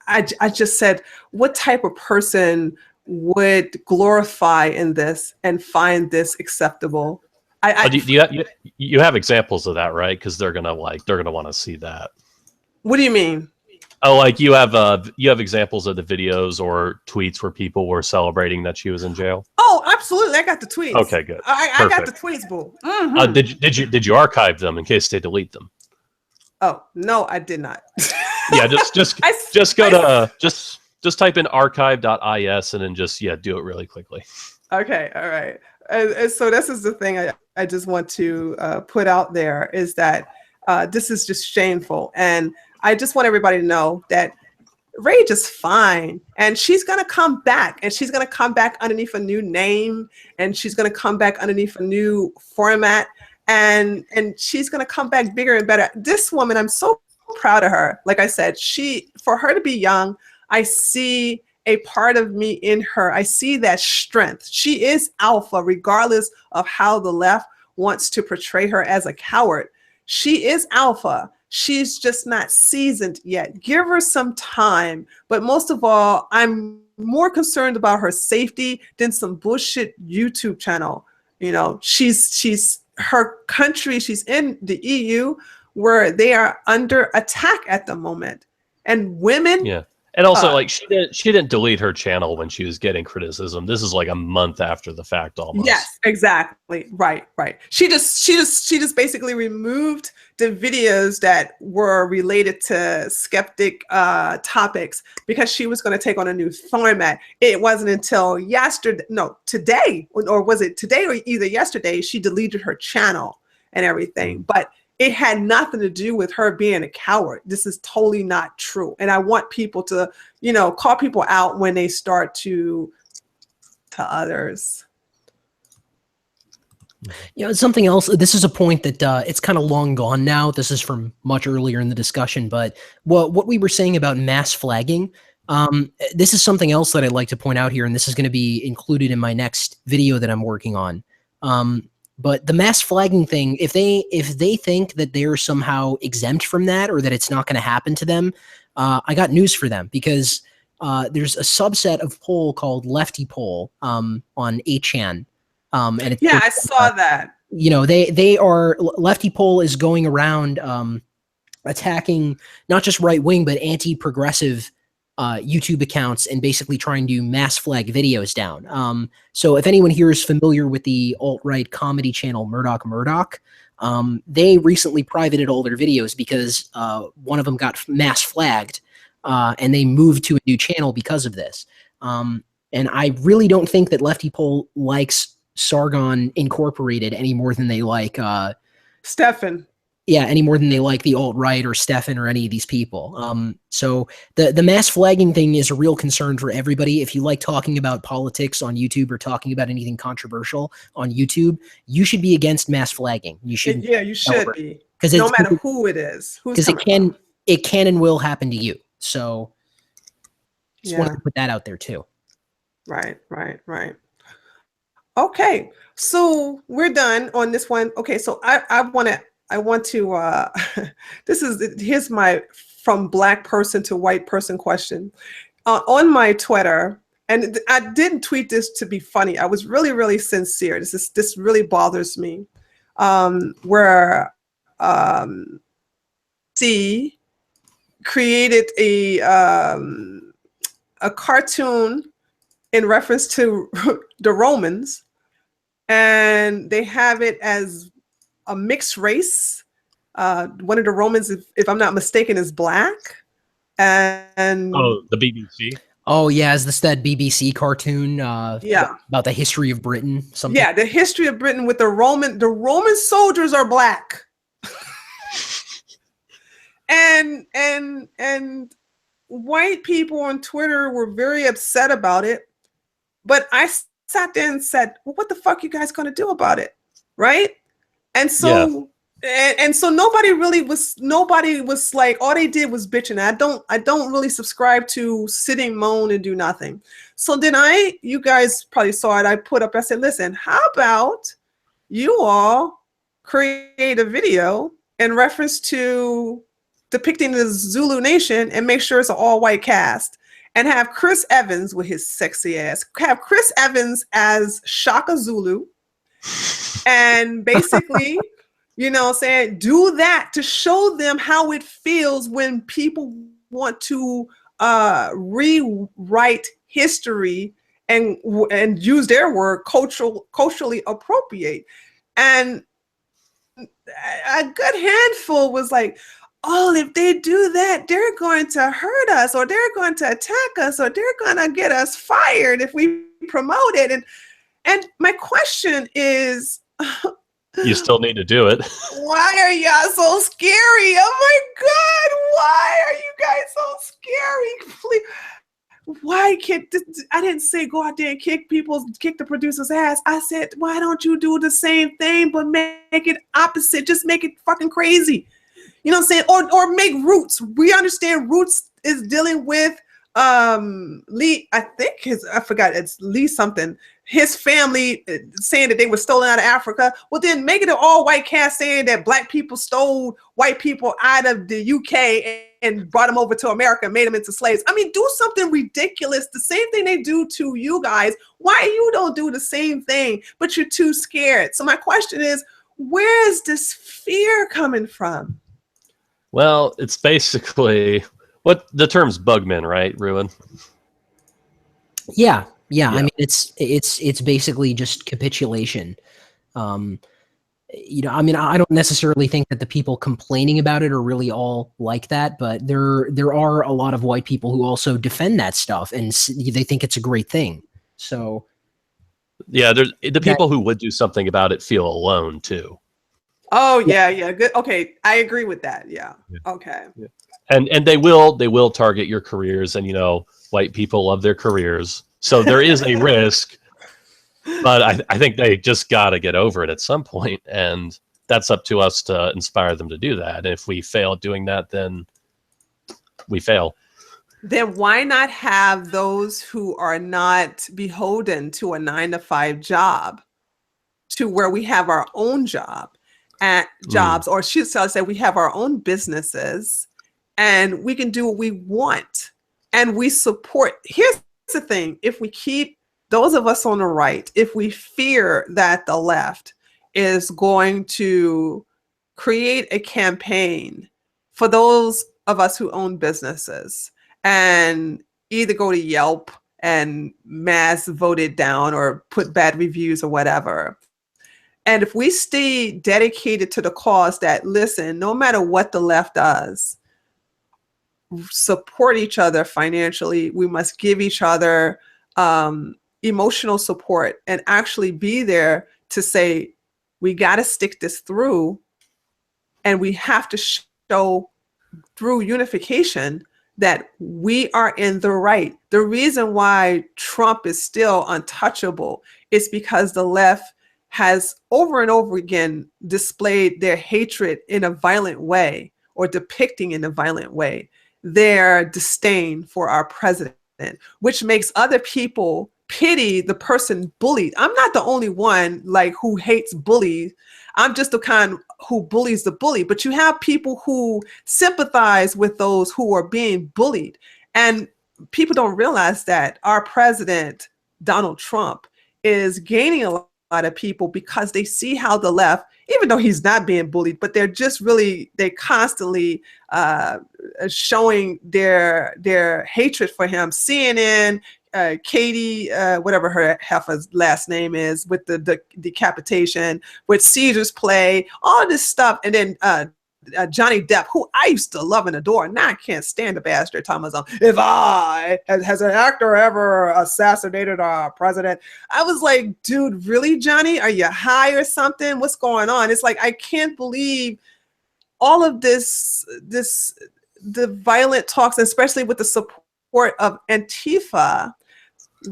I just said, what type of person would glorify in this and find this acceptable?
You have examples of that, right? Because they're gonna want to see that.
What do you mean?
Oh, like you have examples of the videos or tweets where people were celebrating that she was in jail?
Oh, absolutely. I got the tweets.
Okay, good.
I got the tweets, boo.
Did you archive them in case they delete them?
Oh no, I did not.
Yeah, just type in archive.is and then just do it really quickly.
Okay, all right. And so this is the thing I just want to put out there is that this is just shameful, and I just want everybody to know that Rage is fine, and she's gonna come back, and she's gonna come back underneath a new name, and she's gonna come back underneath a new format, and she's gonna come back bigger and better. This woman, I'm so proud of her. Like I said, for her to be young, I see a part of me in her. I see that strength. She is alpha, regardless of how the left wants to portray her as a coward. She is alpha. She's just not seasoned yet. Give her some time. But most of all, I'm more concerned about her safety than some bullshit YouTube channel. You know, she's her country. She's in the EU where they are under attack at the moment. And women.
Yeah. And also, like, she didn't delete her channel when she was getting criticism. This is like a month after the fact, almost.
Yes, exactly. Right. She just basically removed the videos that were related to skeptic topics because she was going to take on a new format. It wasn't until today, or was it today or either yesterday, she deleted her channel and everything. But it had nothing to do with her being a coward. This is totally not true. And I want people to, call people out when they start to others.
Something else, this is a point that it's kind of long gone now. This is from much earlier in the discussion, but what we were saying about mass flagging, this is something else that I'd like to point out here, and this is going to be included in my next video that I'm working on. But the mass flagging thing, if they think that they're somehow exempt from that or that it's not going to happen to them, I got news for them, because there's a subset of poll called Lefty Poll on 8chan. And it's,
I saw that.
They are, Lefty Poll is going around attacking not just right wing but anti-progressive YouTube accounts and basically trying to mass flag videos down. So if anyone here is familiar with the alt-right comedy channel Murdoch, they recently privated all their videos because one of them got mass flagged, and they moved to a new channel because of this. And I really don't think that Lefty Poll likes Sargon Incorporated any more than they like
Stefan.
Yeah, any more than they like the alt-right or Stefan or any of these people. So the mass flagging thing is a real concern for everybody. If you like talking about politics on YouTube or talking about anything controversial on YouTube, you should be against mass flagging. You should.
Yeah, you should be.
Because
no matter who it is.
Because it can and will happen to you. So just wanted to put that out there too.
Right. Okay, so we're done on this one. Okay, so I want to here's my from black person to white person question. On my Twitter, and I didn't tweet this to be funny. I was really, really sincere. This really bothers me. Where C created a cartoon in reference to the Romans, and they have it as a mixed race. One of the Romans, if I'm not mistaken, is black. And
the BBC.
Oh yeah, is this that BBC cartoon? About the history of Britain. Something.
Yeah, the history of Britain with the Roman soldiers are black. and white people on Twitter were very upset about it. But I sat there and said, well, what the fuck you guys gonna do about it? Right? And so and so nobody was like, all they did was bitching. I don't really subscribe to sitting, moan, and do nothing. So then you guys probably saw it, I put up, I said, listen, how about you all create a video in reference to depicting the Zulu nation and make sure it's an all-white cast, and have Chris Evans with his sexy ass, have Chris Evans as Shaka Zulu, and basically, saying, do that to show them how it feels when people want to rewrite history and use their word, culturally appropriate. And a good handful was like, oh, if they do that, they're going to hurt us, or they're going to attack us, or they're going to get us fired if we promote it. And my question is,
you still need to do it.
why are y'all so scary? Oh my God, why are you guys so scary? Please. Why can't I didn't say go out there and kick the producer's ass. I said, why don't you do the same thing but make it opposite? Just make it fucking crazy. You know what I'm saying? Or make Roots. We understand Roots is dealing with Lee, I think I forgot, it's Lee something. His family saying that they were stolen out of Africa. Well, then make it an all-white cast saying that black people stole white people out of the UK and brought them over to America and made them into slaves. I mean, do something ridiculous. The same thing they do to you guys. Why you don't do the same thing, but you're too scared? So my question is, where is this fear coming from?
Well, it's basically what the term's bugmen, right, Ruin?
Yeah. I mean, it's basically just capitulation. You know, I mean, I don't necessarily think that the people complaining about it are really all like that, but there are a lot of white people who also defend that stuff and they think it's a great thing. So,
yeah, the people who would do something about it feel alone too.
Oh yeah, good. Okay, I agree with that. Yeah. Okay.
Yeah. And they will target your careers, and you know, white people love their careers, so there is a risk. But I think they just got to get over it at some point, and that's up to us to inspire them to do that. And if we fail at doing that, then we fail.
Then why not have those who are not beholden to a 9-to-5 job, to where we have our own jobs, or should I say we have our own businesses, and we can do what we want, and we support. Here's the thing: if we keep those of us on the right, if we fear that the left is going to create a campaign for those of us who own businesses and either go to Yelp and mass vote it down or put bad reviews or whatever. And if we stay dedicated to the cause that, listen, no matter what the left does, support each other financially, we must give each other emotional support and actually be there to say, we got to stick this through, and we have to show through unification that we are in the right. The reason why Trump is still untouchable is because the left has over and over again displayed their hatred in a violent way, or depicting in a violent way their disdain for our president, which makes other people pity the person bullied. I'm not the only one like who hates bullies. I'm just the kind who bullies the bully, but you have people who sympathize with those who are being bullied. And people don't realize that our president, Donald Trump, is gaining a lot of people because they see how the left, even though he's not being bullied, but they're constantly showing their hatred for him. CNN, Katie, whatever her heifer's last name is, with the decapitation, with Caesar's play, all this stuff. And then Johnny Depp, who I used to love and adore. Now I can't stand the bastard. Thomas, if has an actor ever assassinated our president? I was like, dude, really, Johnny? Are you high or something? What's going on? It's like, I can't believe all of the violent talks, especially with the support of Antifa,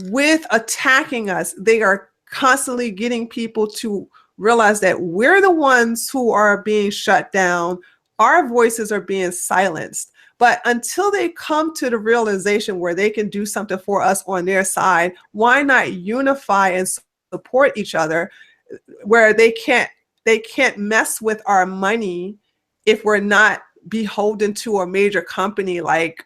with attacking us. They are constantly getting people to realize that we're the ones who are being shut down. Our voices are being silenced. But until they come to the realization where they can do something for us on their side, why not unify and support each other, where they can't mess with our money if we're not beholden to a major company like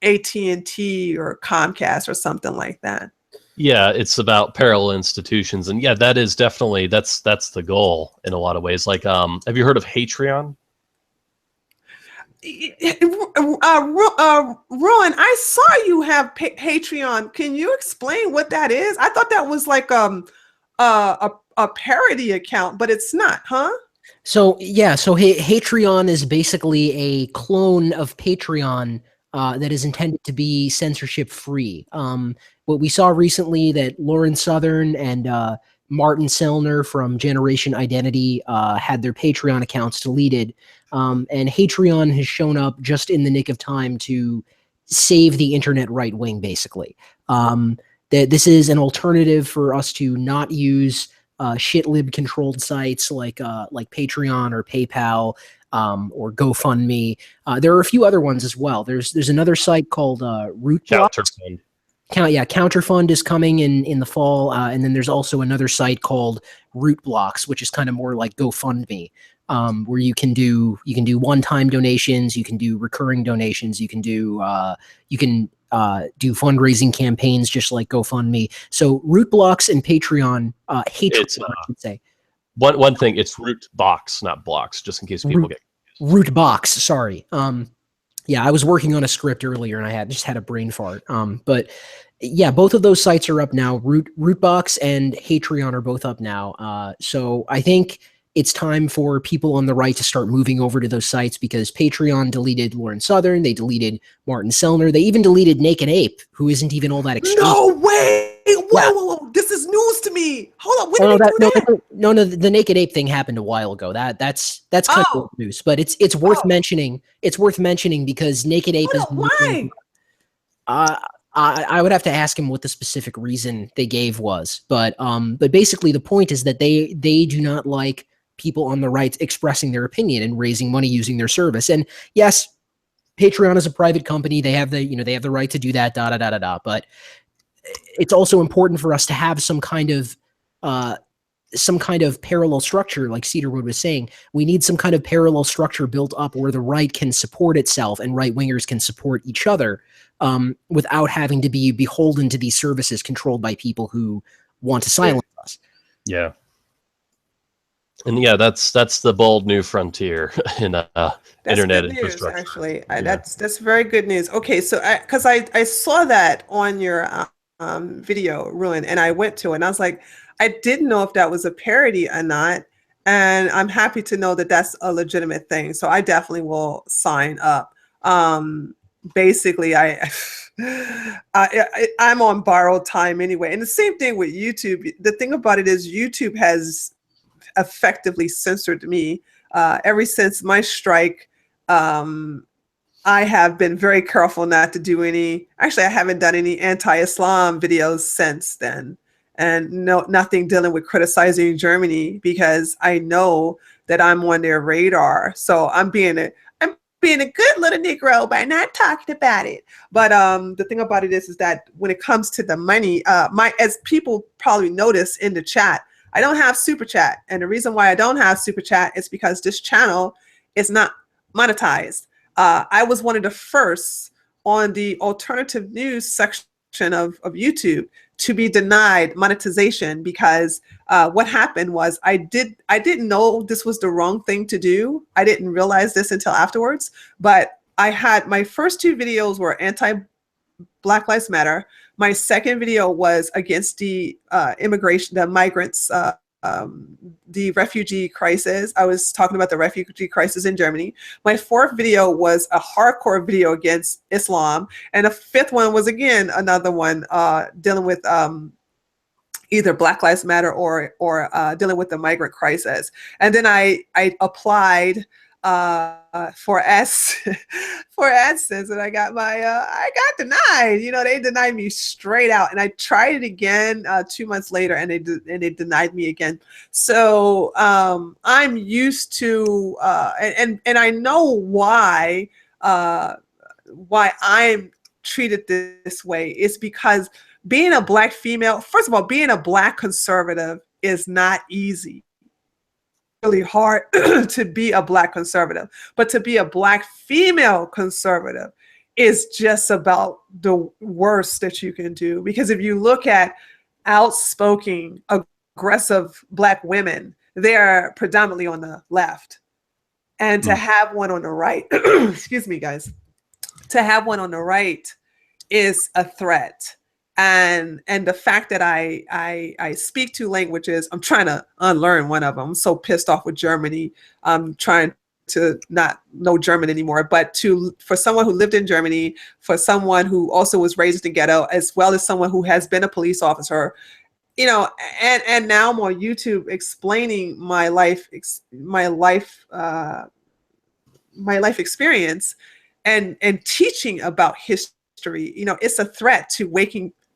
AT&T or Comcast or something like that.
Yeah, it's about parallel institutions, and yeah, that is definitely that's the goal in a lot of ways. Like, have you heard of Patreon?
Ruin, I saw you have Patreon. Can you explain what that is? I thought that was like a parody account, but it's not, huh?
So yeah, so Patreon is basically a clone of Patreon that is intended to be censorship free. What we saw recently that Lauren Southern and Martin Sellner from Generation Identity had their Patreon accounts deleted, and Patreon has shown up just in the nick of time to save the internet right wing, basically. That this is an alternative for us to not use shitlib controlled sites like Patreon or PayPal or GoFundMe. There are a few other ones as well. There's another site called Rootblock.
Counterfund.
Counterfund is coming in the fall, and then there's also another site called Rootblocks, which is kind of more like GoFundMe, where you can do one-time donations, you can do recurring donations, you can do fundraising campaigns just like GoFundMe. So Rootblocks and Patreon, I should say.
One thing, it's Rootbox, not blocks, just in case people get
Rootbox. Sorry. Yeah, I was working on a script earlier and I just had a brain fart. But yeah, both of those sites are up now. Rootbox and Patreon are both up now. So I think it's time for people on the right to start moving over to those sites, because Patreon deleted Lauren Southern, they deleted Martin Sellner, they even deleted Naked Ape, who isn't even all that extreme.
No way! Whoa! This is news to me. Hold on, when did they do that?
No, the Naked Ape thing happened a while ago. That's kind of old news, but it's worth mentioning. It's worth mentioning because Naked Ape is
why?
I would have to ask him what the specific reason they gave was, but basically the point is that they do not like people on the right expressing their opinion and raising money using their service. And yes, Patreon is a private company; they have the right to do that. But it's also important for us to have some kind of parallel structure, like Satyrwood was saying. We need some kind of parallel structure built up where the right can support itself and right wingers can support each other, without having to be beholden to these services controlled by people who want to silence us.
Yeah. And yeah, that's the bold new frontier in internet infrastructure.
Actually, that's very good news. Okay, so because I saw that on your video, Ruin, and I went to it and I was like, I didn't know if that was a parody or not, and I'm happy to know that that's a legitimate thing. So I definitely will sign up. Basically, I'm on borrowed time anyway, and the same thing with YouTube. The thing about it is YouTube has effectively censored me ever since my strike. I have been very careful not to do any. Actually, I haven't done any anti-Islam videos since then, and nothing dealing with criticizing Germany, because I know that I'm on their radar. So I'm being a good little Negro by not talking about it. But the thing about it is that when it comes to the money, as people probably notice in the chat, I don't have super chat, and the reason why I don't have super chat is because this channel is not monetized. I was one of the first on the alternative news section of YouTube to be denied monetization, because what happened was I didn't know this was the wrong thing to do. I didn't realize this until afterwards, but I had my first two videos were anti-Black Lives Matter. My second video was against the immigration, the migrants, the refugee crisis. I was talking about the refugee crisis in Germany. My fourth video was a hardcore video against Islam. And the fifth one was, again, another one dealing with either Black Lives Matter or dealing with the migrant crisis. And then I applied for AdSense, and I got denied. They denied me straight out, and I tried it again 2 months later, and they denied me again. So I'm used to and I know why I'm treated this way. It's because being a Black female, first of all, being a Black conservative is not easy. Really hard to be a Black conservative, but to be a Black female conservative is just about the worst that you can do. Because if you look at outspoken, aggressive Black women, they're predominantly on the left. And to have one on the right, excuse me, guys, to have one on the right is a threat. And the fact that I speak two languages, I'm trying to unlearn one of them. I'm so pissed off with Germany. I'm trying to not know German anymore, but for someone who lived in Germany, for someone who also was raised in the ghetto, as well as someone who has been a police officer, you know, and now I'm on YouTube explaining my life experience and teaching about history. You know, it's a threat to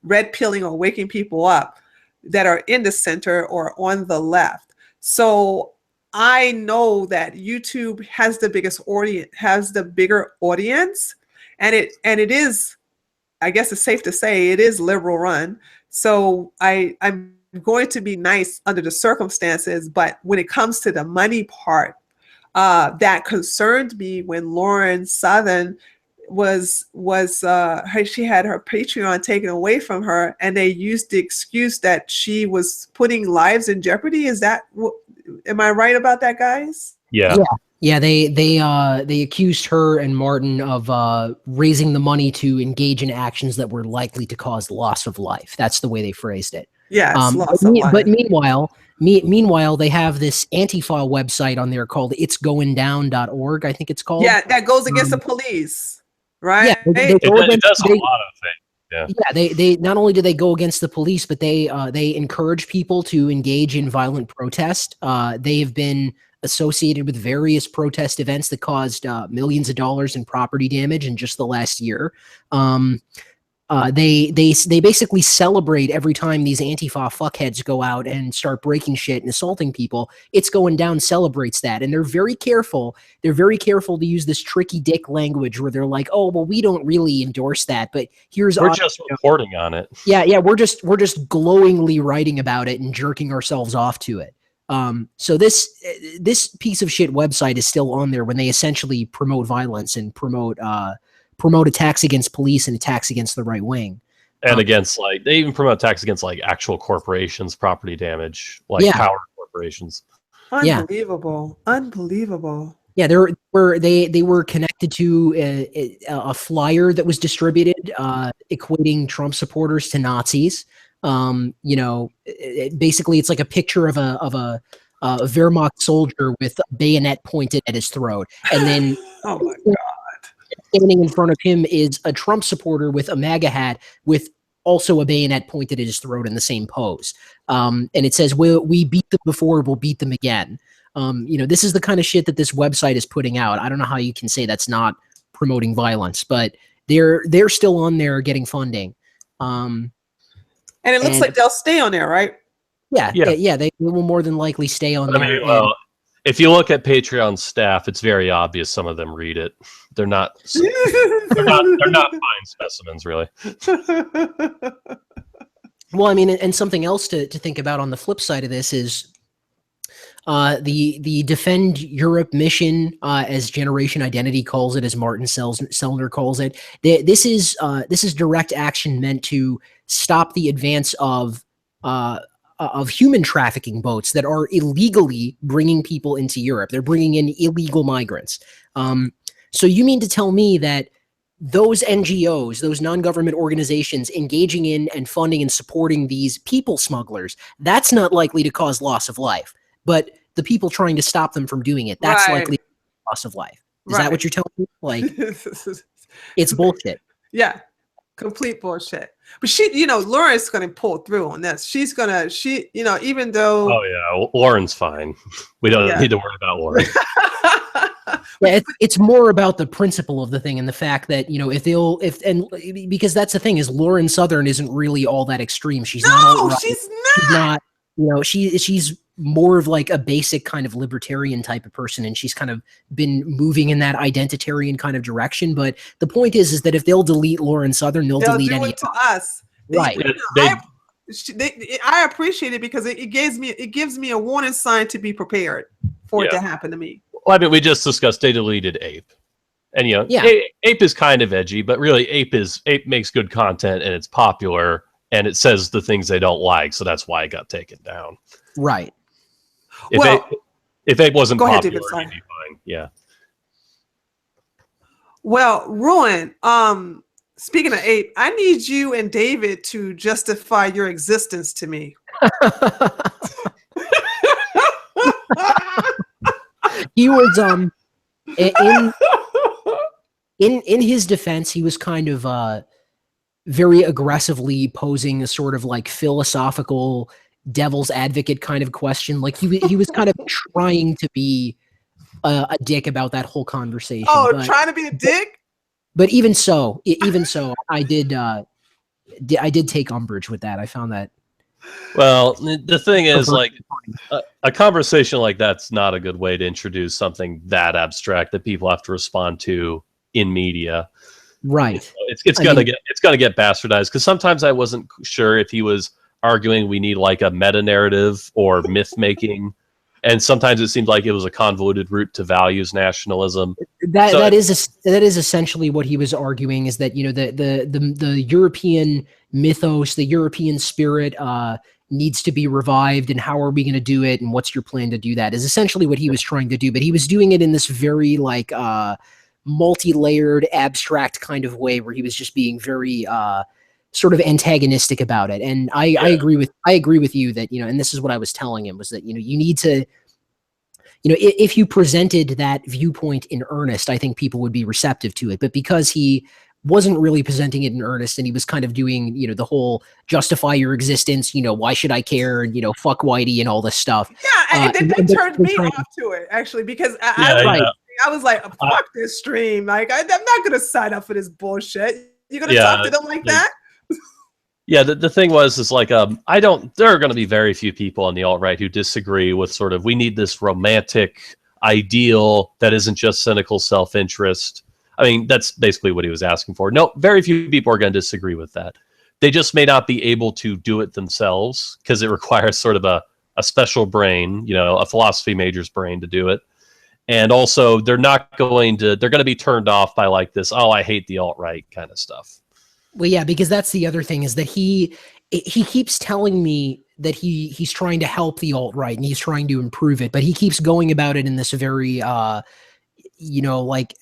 red pilling or waking people up that are in the center or on the left. So I know that YouTube has the biggest audience, has the bigger audience, and it is, I guess it's safe to say, it is liberal run. So I'm going to be nice under the circumstances, but when it comes to the money part, that concerned me when Lauren Southern she had her Patreon taken away from her, and they used the excuse that she was putting lives in jeopardy. Am I right about that, guys?
Yeah.
Yeah, they accused her and Martin of raising the money to engage in actions that were likely to cause loss of life. That's the way they phrased it.
Yes, loss of life.
But meanwhile, they have this Antifa website on there called itsgoingdown.org, I think it's called. Yeah,
that goes against the police, right?
Yeah,
it does a lot of things.
Yeah, they not only do they go against the police, but they encourage people to engage in violent protest. They have been associated with various protest events that caused millions of dollars in property damage in just the last year. They basically celebrate every time these Antifa fuckheads go out and start breaking shit and assaulting people. It's Going Down celebrates that, and they're very careful. They're very careful to use this tricky dick language where they're like, "Oh, well, we don't really endorse that, but we're
just reporting on it."
Yeah, we're just glowingly writing about it and jerking ourselves off to it. So this piece of shit website is still on there when they essentially promote violence and promote attacks against police and attacks against the right wing.
And against, like, they even promote attacks against, like, actual corporations, property damage, like power corporations.
Unbelievable. Unbelievable.
Yeah, they were connected to a flyer that was distributed equating Trump supporters to Nazis. Basically it's like a picture of a Wehrmacht soldier with a bayonet pointed at his throat, and then
oh my God.
Standing in front of him is a Trump supporter with a MAGA hat with also a bayonet pointed at his throat in the same pose. And it says, we beat them before, we'll beat them again. This is the kind of shit that this website is putting out. I don't know how you can say that's not promoting violence, but they're still on there getting funding. And
it looks like they'll stay on there, right?
Yeah. They will more than likely stay on there.
Well, if you look at Patreon staff, it's very obvious some of them read it. They're not fine specimens, really.
Well, I mean, and something else to think about on the flip side of this is the Defend Europe mission, as Generation Identity calls it, as Martin Sellner calls it. This is direct action meant to stop the advance of human trafficking boats that are illegally bringing people into Europe. They're bringing in illegal migrants. So you mean to tell me that those NGOs, those non-government organizations engaging in and funding and supporting these people smugglers, that's not likely to cause loss of life, but the people trying to stop them from doing it, that's likely to cause loss of life. Is that what you're telling me? Like, it's bullshit.
Yeah. Complete bullshit. But Lauren's going to pull through on this. Even though.
Oh yeah, Lauren's fine. We don't need to worry about Lauren.
Yeah, it's more about the principle of the thing and the fact that, because that's the thing is Lauren Southern isn't really all that extreme. She's not.
She's not.
She's more of like a basic kind of libertarian type of person, and she's kind of been moving in that identitarian kind of direction. But the point is that if they'll delete Lauren Southern, they'll delete any
it to us.
Right.
I appreciate it because it gives me a warning sign to be prepared for it to happen to me.
Well, I mean, we just discussed they deleted Ape, and Ape is kind of edgy, but really Ape makes good content and it's popular and it says the things they don't like, so that's why it got taken down.
Right.
If Ape wasn't popular, he'd be thing. Yeah.
Well, Ruin, speaking of ape, I need you and David to justify your existence to me.
He was in his defense, he was kind of very aggressively posing a sort of like philosophical devil's advocate kind of question. Like he was kind of trying to be a dick about that whole conversation.
Oh, trying to be a dick?
But even so, I did take umbrage with that. I found that.
Well, the thing is, like, a conversation like that's not a good way to introduce something that abstract that people have to respond to in media.
Right.
It's gonna get bastardized, because sometimes I wasn't sure if he was arguing we need like a meta narrative or myth making, and sometimes it seemed like it was a convoluted route to values nationalism.
That is essentially what he was arguing, is that, you know, the European mythos, the European spirit needs to be revived, and how are we going to do it, and what's your plan to do that, is essentially what he was trying to do. But he was doing it in this very like multi-layered abstract kind of way, where he was just being very sort of antagonistic about it. And I agree with you that, you know, and this is what I was telling him, was that, you know, you need to, you know, if you presented that viewpoint in earnest, I think people would be receptive to it. But because he wasn't really presenting it in earnest, and he was kind of doing, you know, the whole justify your existence, you know, why should I care, and, you know, fuck Whitey and all this stuff.
Yeah, and that turned me off to it, actually, because I was like, fuck this stream. Like, I'm not going to sign up for this bullshit. You're going to talk to them like that?
Yeah, the thing is like, there are going to be very few people on the alt-right who disagree with sort of, we need this romantic ideal that isn't just cynical self-interest. I mean, that's basically what he was asking for. No, very few people are going to disagree with that. They just may not be able to do it themselves, because it requires sort of a special brain, you know, a philosophy major's brain to do it. And also, they're going to be turned off by like this, oh, I hate the alt-right kind of stuff.
Well, yeah, because that's the other thing, is that he keeps telling me that he's trying to help the alt-right and he's trying to improve it, but he keeps going about it in this very, you know, like,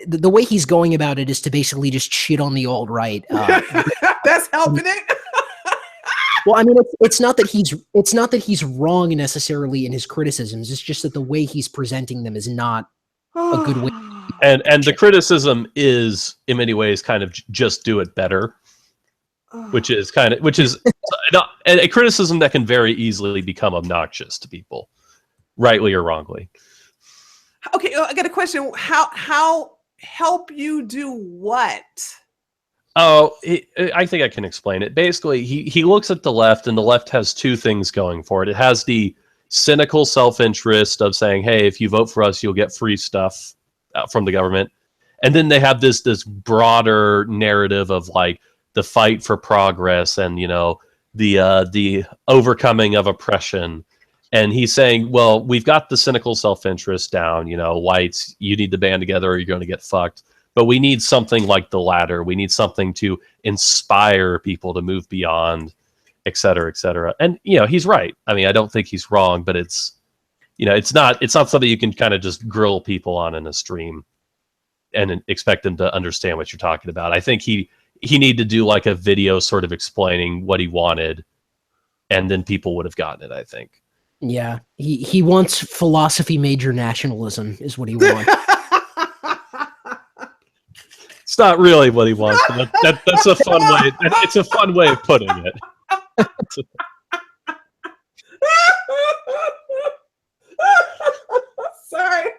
the way he's going about it is to basically just shit on the alt-right.
That's helping it.
Well, I mean, it's not that he's wrong necessarily in his criticisms. It's just that the way he's presenting them is not a good way.
And the criticism is, in many ways, kind of just do it better, which is a criticism that can very easily become obnoxious to people, rightly or wrongly.
Okay, I got a question. How help you do what?
Oh, I think I can explain it. Basically, he looks at the left, and the left has two things going for it. It has the cynical self-interest of saying, hey, if you vote for us, you'll get free stuff from the government. And then they have this broader narrative of like the fight for progress and, you know, the overcoming of oppression. And he's saying, well, we've got the cynical self-interest down, you know, whites, you need to band together or you're going to get fucked. But we need something like the latter. We need something to inspire people to move beyond, et cetera, et cetera. And, you know, he's right. I mean, I don't think he's wrong, but it's, you know, it's not something you can kind of just grill people on in a stream and expect them to understand what you're talking about. I think he needed to do like a video sort of explaining what he wanted, and then people would have gotten it, I think.
Yeah, he wants philosophy major nationalism is what he wants.
It's not really what he wants. But that's a fun way. It's a fun way of putting it.
Sorry.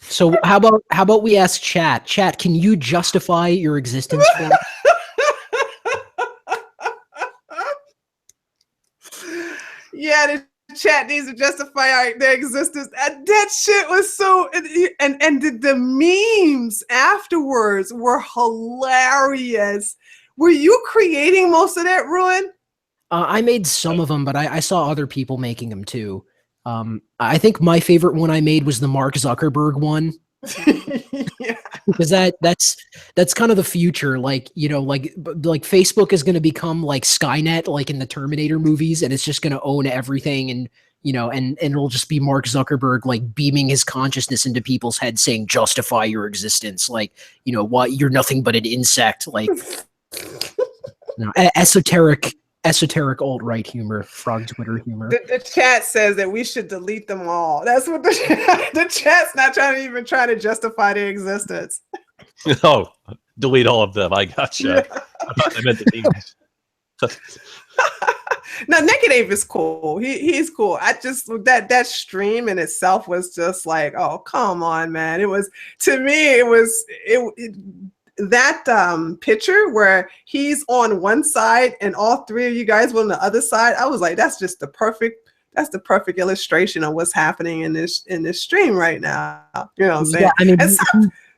So how about we ask chat? Chat, can you justify your existence for us?
Yeah, the chat needs to justify their existence. That shit was so, and the memes afterwards were hilarious. Were you creating most of that, Ruin?
I made some of them, but I saw other people making them too. I think my favorite one I made was the Mark Zuckerberg one.
Yeah.
Because that's kind of the future. Like, you know, like Facebook is going to become like Skynet, like in the Terminator movies, and it's just going to own everything and, you know, and it'll just be Mark Zuckerberg like beaming his consciousness into people's heads saying, justify your existence. Like, you know, what, you're nothing but an insect. Like, you know, esoteric alt-right humor, frog Twitter humor.
The chat says that we should delete them all. That's what the chat's not trying to justify their existence.
Oh, delete all of them. I gotcha.
Yeah.
I meant the demons.
Now, Naked Ape is cool. He's cool. I just that stream in itself was just like, oh, come on, man. It was, to me, that picture where he's on one side and all three of you guys were on the other side. I was like, that's the perfect illustration of what's happening in this stream right now. You know what I'm saying?
Yeah, I mean,
and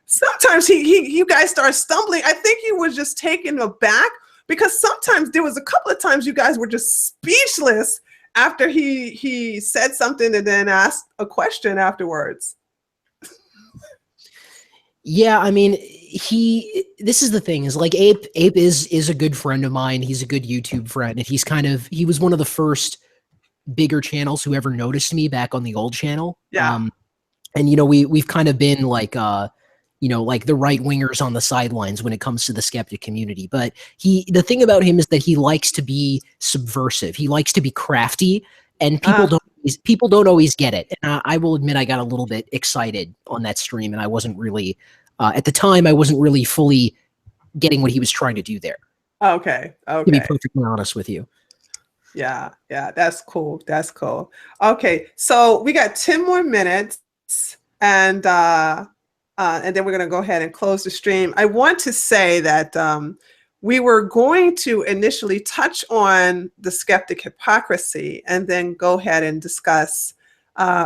sometimes you guys start stumbling. I think you was just taken aback, because sometimes there was a couple of times you guys were just speechless after he said something and then asked a question afterwards.
Yeah, I mean, this is the thing, is like Ape is a good friend of mine. He's a good YouTube friend, and he was one of the first bigger channels who ever noticed me back on the old channel.
Yeah.
And you know, we've kind of been like you know, like the right wingers on the sidelines when it comes to the skeptic community. But the thing about him is that he likes to be subversive. He likes to be crafty, and people don't always get it. And I will admit, I got a little bit excited on that stream, and I wasn't really at the time. I wasn't really fully getting what he was trying to do there.
Okay.
To be perfectly honest with you.
Yeah, that's cool. That's cool. Okay, so we got 10 more minutes, and then we're going to go ahead and close the stream. I want to say that we were going to initially touch on the skeptic hypocrisy and then go ahead and discuss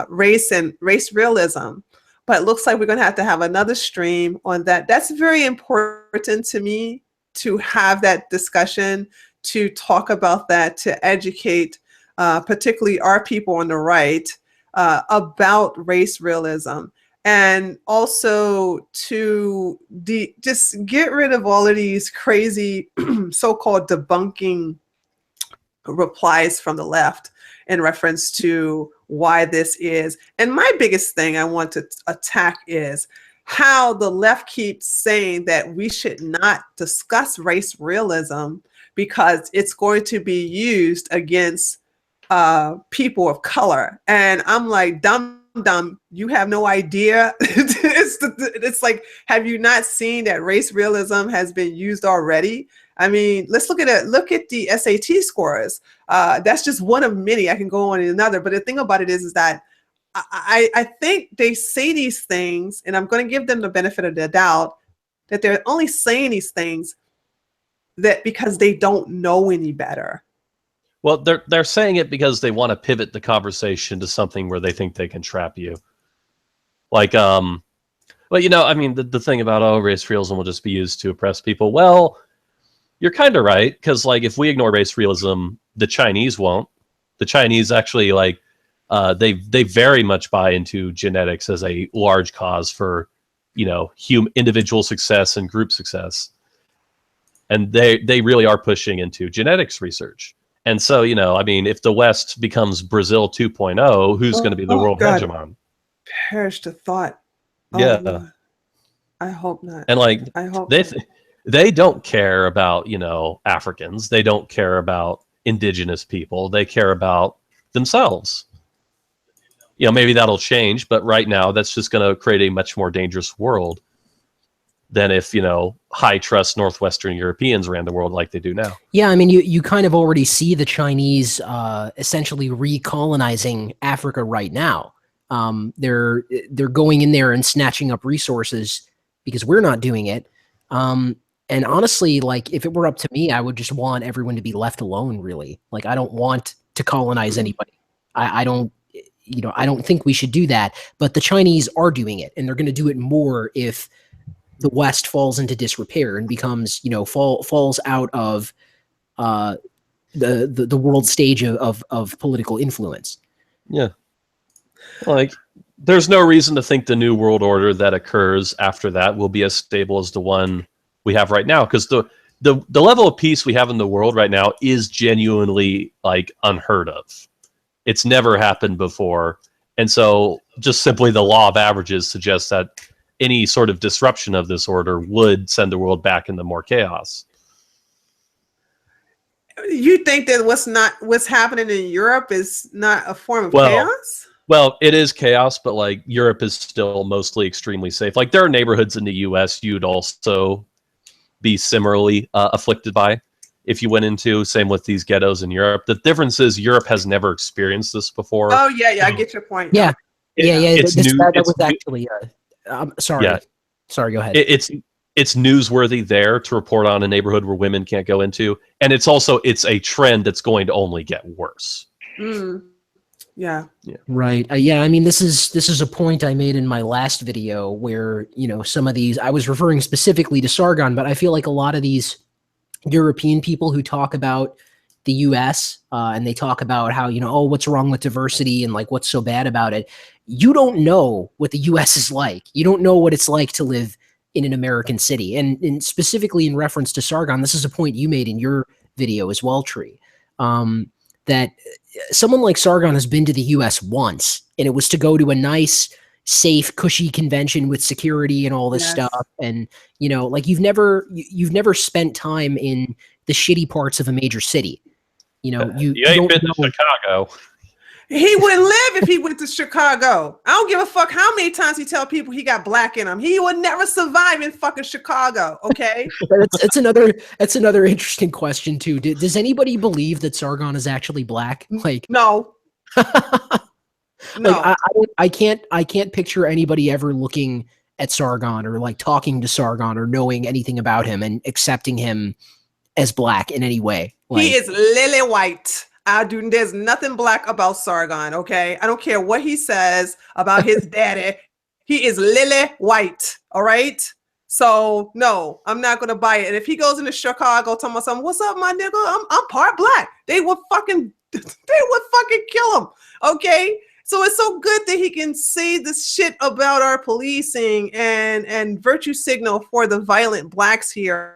race and race realism. But it looks like we're going to have another stream on that. That's very important to me, to have that discussion, to talk about that, to educate particularly our people on the right about race realism. And also to just get rid of all of these crazy so-called debunking replies from the left in reference to why this is. And my biggest thing I want to attack is how the left keeps saying that we should not discuss race realism because it's going to be used against people of color. And I'm like, dumb, you have no idea. It's like, have you not seen that race realism has been used already? I mean, let's look at it. Look at the SAT scores. That's just one of many. I can go on in another. But the thing about it is that I think they say these things, and I'm going to give them the benefit of the doubt, that they're only saying these things that because they don't know any better.
Well, they're saying it because they want to pivot the conversation to something where they think they can trap you. Like, well, you know, I mean, the thing about, oh, race realism will just be used to oppress people. Well, you're kind of right, because like if we ignore race realism, the Chinese won't. The Chinese actually, like, they very much buy into genetics as a large cause for, you know, individual success and group success, and they really are pushing into genetics research. And so, you know, I mean, if the West becomes Brazil 2.0, who's going to be the world hegemon?
Perish the thought.
Yeah.
I hope not.
And like,
I hope
they don't care about, you know, Africans. They don't care about indigenous people. They care about themselves. You know, maybe that'll change, but right now that's just going to create a much more dangerous world than if, you know, high trust Northwestern Europeans ran the world like they do now.
Yeah, I mean, you kind of already see the Chinese essentially recolonizing Africa right now. They're going in there and snatching up resources because we're not doing it. And honestly, like, if it were up to me, I would just want everyone to be left alone, really. Like, I don't want to colonize anybody. I don't think we should do that. But the Chinese are doing it, and they're going to do it more if the West falls into disrepair and becomes, you know, falls out of the world stage of political influence. Yeah.
Like, there's no reason to think the new world order that occurs after that will be as stable as the one we have right now, because the level of peace we have in the world right now is genuinely, like, unheard of. It's never happened before. And so just simply the law of averages suggests that any sort of disruption of this order would send the world back into more chaos.
You think that what's happening in Europe is not a form of chaos?
Well, it is chaos, but like Europe is still mostly extremely safe. Like there are neighborhoods in the US you'd also be similarly afflicted by if you went into, same with these ghettos in Europe. The difference is Europe has never experienced this before.
Oh yeah, I get your point.
Yeah.
It's new.
That was actually sorry.
Yeah.
Sorry, go ahead.
It's newsworthy there to report on a neighborhood where women can't go into, and it's a trend that's going to only get worse.
Yeah.
Right. Yeah. I mean, this is a point I made in my last video where, some of these, I was referring specifically to Sargon, but I feel like a lot of these European people who talk about the US and they talk about how, what's wrong with diversity and like what's so bad about it. You don't know what the US is like. You don't know what it's like to live in an American city. And specifically in reference to Sargon, this is a point you made in your video as well, Tree. That someone like Sargon has been to the US once, and it was to go to a nice, safe, cushy convention with security and all this stuff. And, like you've never spent time in the shitty parts of a major city. You
ain't been to Chicago.
He wouldn't live if he went to Chicago. I don't give a fuck how many times he tell people he got black in him. He would never survive in fucking Chicago. Okay.
That's another interesting question too. Does anybody believe that Sargon is actually black? Like,
no.
No. I can't picture anybody ever looking at Sargon or like talking to Sargon or knowing anything about him and accepting him as black in any way. Like,
he is lily white. There's nothing black about Sargon, okay? I don't care what he says about his daddy. He is lily white, all right? So, no, I'm not going to buy it. And if he goes into Chicago telling me something, what's up, my nigga? I'm part black. They would fucking kill him, okay? So it's so good that he can say this shit about our policing and virtue signal for the violent blacks here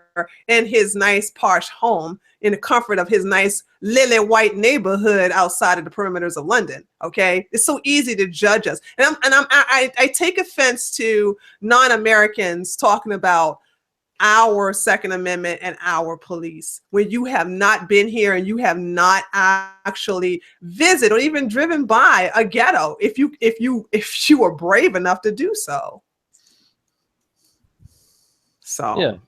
in his nice posh home in the comfort of his nice lily white neighborhood outside of the perimeters of London. Okay, it's so easy to judge us, and I take offense to non-Americans talking about our Second Amendment and our police when you have not been here and you have not actually visited or even driven by a ghetto. If you were brave enough to do so. So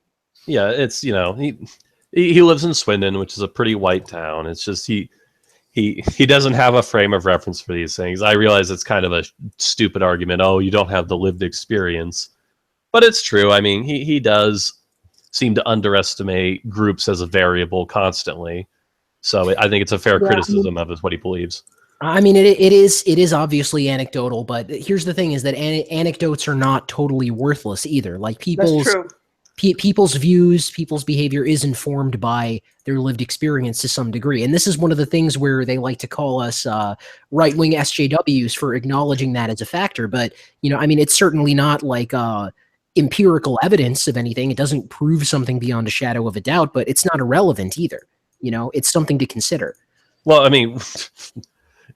yeah, it's he lives in Swindon, which is a pretty white town. It's just he doesn't have a frame of reference for these things. I realize it's kind of a stupid argument. Oh, you don't have the lived experience, but it's true. I mean, he does seem to underestimate groups as a variable constantly. So I think it's a fair criticism of what he believes.
I mean, it is obviously anecdotal, but here's the thing: is that anecdotes are not totally worthless either. Like people's views, people's behavior is informed by their lived experience to some degree. And this is one of the things where they like to call us right-wing SJWs for acknowledging that as a factor. But, I mean, it's certainly not like empirical evidence of anything. It doesn't prove something beyond a shadow of a doubt, but it's not irrelevant either. It's something to consider.
Well, I mean,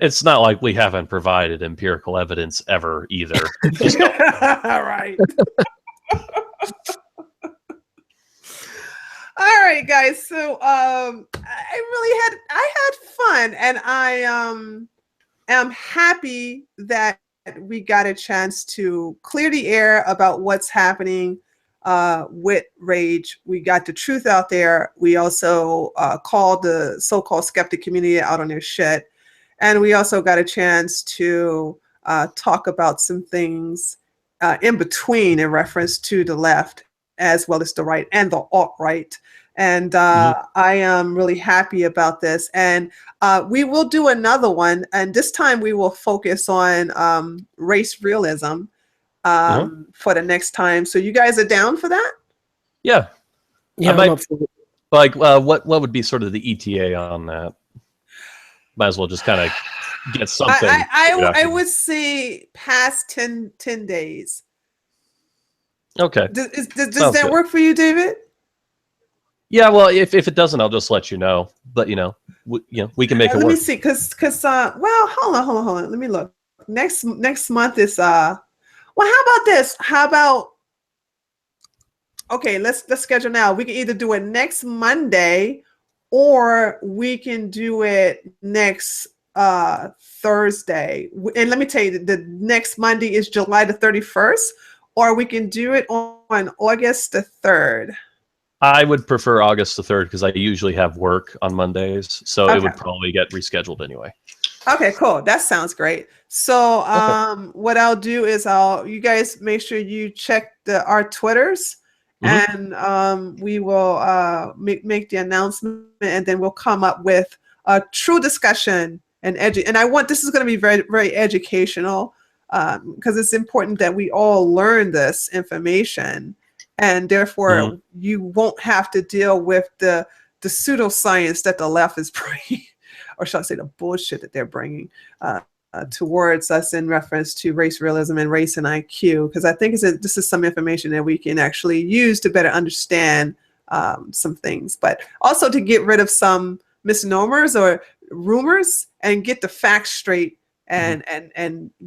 it's not like we haven't provided empirical evidence ever either.
Right. All right, guys. So I had fun, and I am happy that we got a chance to clear the air about what's happening with Rage. We got the truth out there. We also called the so-called skeptic community out on their shit, and we also got a chance to talk about some things in between in reference to the left as well as the right and the alt-right. And I am really happy about this. And we will do another one. And this time we will focus on race realism for the next time. So you guys are down for that?
Yeah.
Yeah.
What would be sort of the ETA on that? Might as well just kind of get something.
I would say past 10 days.
Okay.
Does that work for you, David?
Yeah, well, if it doesn't, I'll just let you know. But we can make it
Let
work.
me see, well, hold on. Let me look. Next month is well, how about this? How about, okay, let's schedule now. We can either do it next Monday, or we can do it next Thursday. And let me tell you, the next Monday is July the 31st, or we can do it on August the 3rd.
I would prefer August the 3rd because I usually have work on Mondays, so it would probably get rescheduled anyway.
Okay, cool. That sounds great. So what I'll do is you guys make sure you check our Twitters, and we will make the announcement, and then we'll come up with a true discussion and this is going to be very, very educational, because it's important that we all learn this information, and therefore you won't have to deal with the pseudoscience that the left is bringing, or shall I say the bullshit that they're bringing towards us in reference to race realism and race and IQ, because I think this is some information that we can actually use to better understand some things, but also to get rid of some misnomers or rumors and get the facts straight, and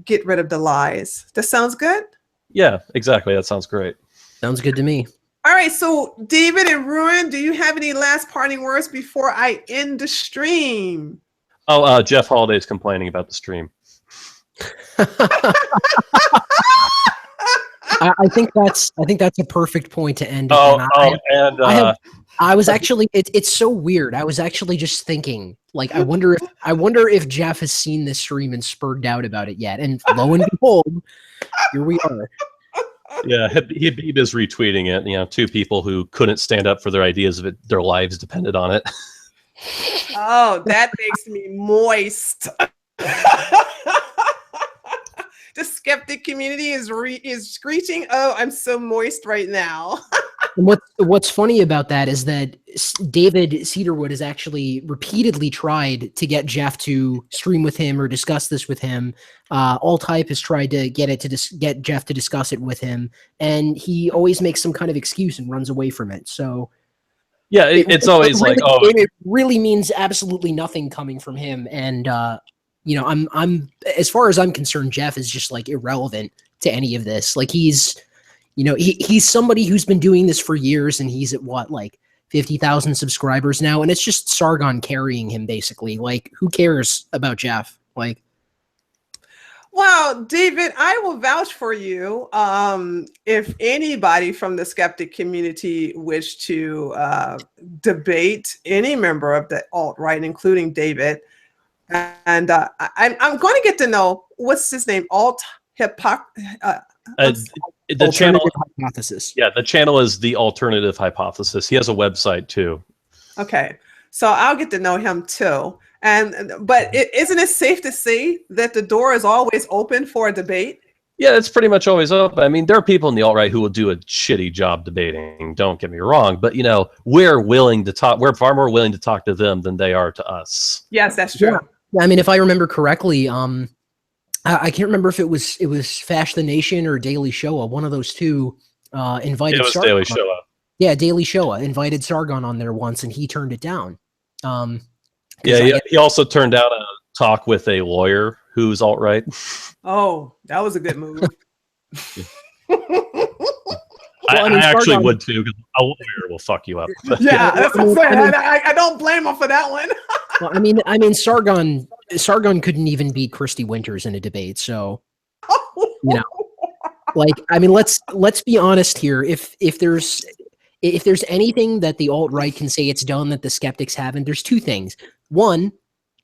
get rid of the lies. That sounds good?
Yeah, exactly. That sounds great.
Sounds good to me.
All right, so David and Ruin, do you have any last parting words before I end the stream?
Oh, Jeff Holiday's complaining about the stream.
I think that's a perfect point to end. I was actually it's so weird. I was actually just thinking, like, I wonder if Jeff has seen this stream and spurred out about it yet. And lo and behold, here we are.
Yeah, Habib is retweeting it. Two people who couldn't stand up for their ideas of it, their lives depended on it.
Oh, that makes me moist. The skeptic community is screeching. Oh, I'm so moist right now.
What's funny about that is that David Satyrwood has actually repeatedly tried to get Jeff to stream with him or discuss this with him. Alt-Hype has tried to get Jeff to discuss it with him, and he always makes some kind of excuse and runs away from it. So
yeah, it's always
really,
like, oh,
it really means absolutely nothing coming from him. And I'm as far as I'm concerned, Jeff is just like irrelevant to any of this. Like he's somebody who's been doing this for years, and he's at what, like 50,000 subscribers now, and it's just Sargon carrying him basically. Like, who cares about Jeff? Like,
well, David, I will vouch for you. If anybody from the skeptic community wish to debate any member of the alt-right, including David, and I'm going to get to know, what's his name,
the channel
hypothesis.
Yeah, the channel is the Alternative Hypothesis. He has a website too.
Okay, so I'll get to know him too. But isn't it safe to say that the door is always open for a debate?
Yeah, it's pretty much always open. I mean, there are people in the alt-right who will do a shitty job debating. Don't get me wrong, but we're willing to talk. We're far more willing to talk to them than they are to us.
Yes, that's true.
Yeah, I mean, if I remember correctly, I can't remember if it was Fash the Nation or Daily Showa. One of those two invited.
It was
Sargon.
Daily Showa.
Yeah, Daily Showa invited Sargon on there once, and he turned it down.
He also turned down a talk with a lawyer who's alt-right.
Oh, that was a good move.
I actually would too, because a lawyer will fuck you up.
Yeah, that's what I'm saying. I don't blame him for that one.
Well, I mean, Sargon couldn't even beat Christy Winters in a debate, so like, I mean, let's be honest here. If there's anything that the alt-right can say it's done that the skeptics haven't, there's two things. One,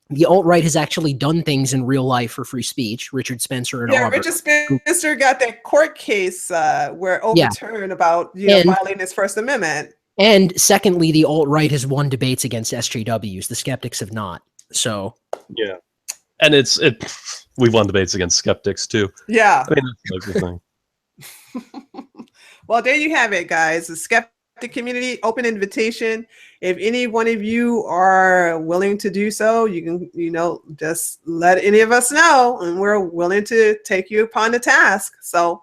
the alt-right has actually done things in real life for free speech. Richard Spencer and Auburn.
Richard Spencer got that court case where overturned about violating his First Amendment.
And secondly, the alt-right has won debates against SJWs. The skeptics have not. So
yeah, and we've won debates against skeptics too.
Yeah.
I mean, that's like the thing.
Well, there you have it, guys. The skeptic community, open invitation. If any one of you are willing to do so, you can, just let any of us know, and we're willing to take you upon the task. So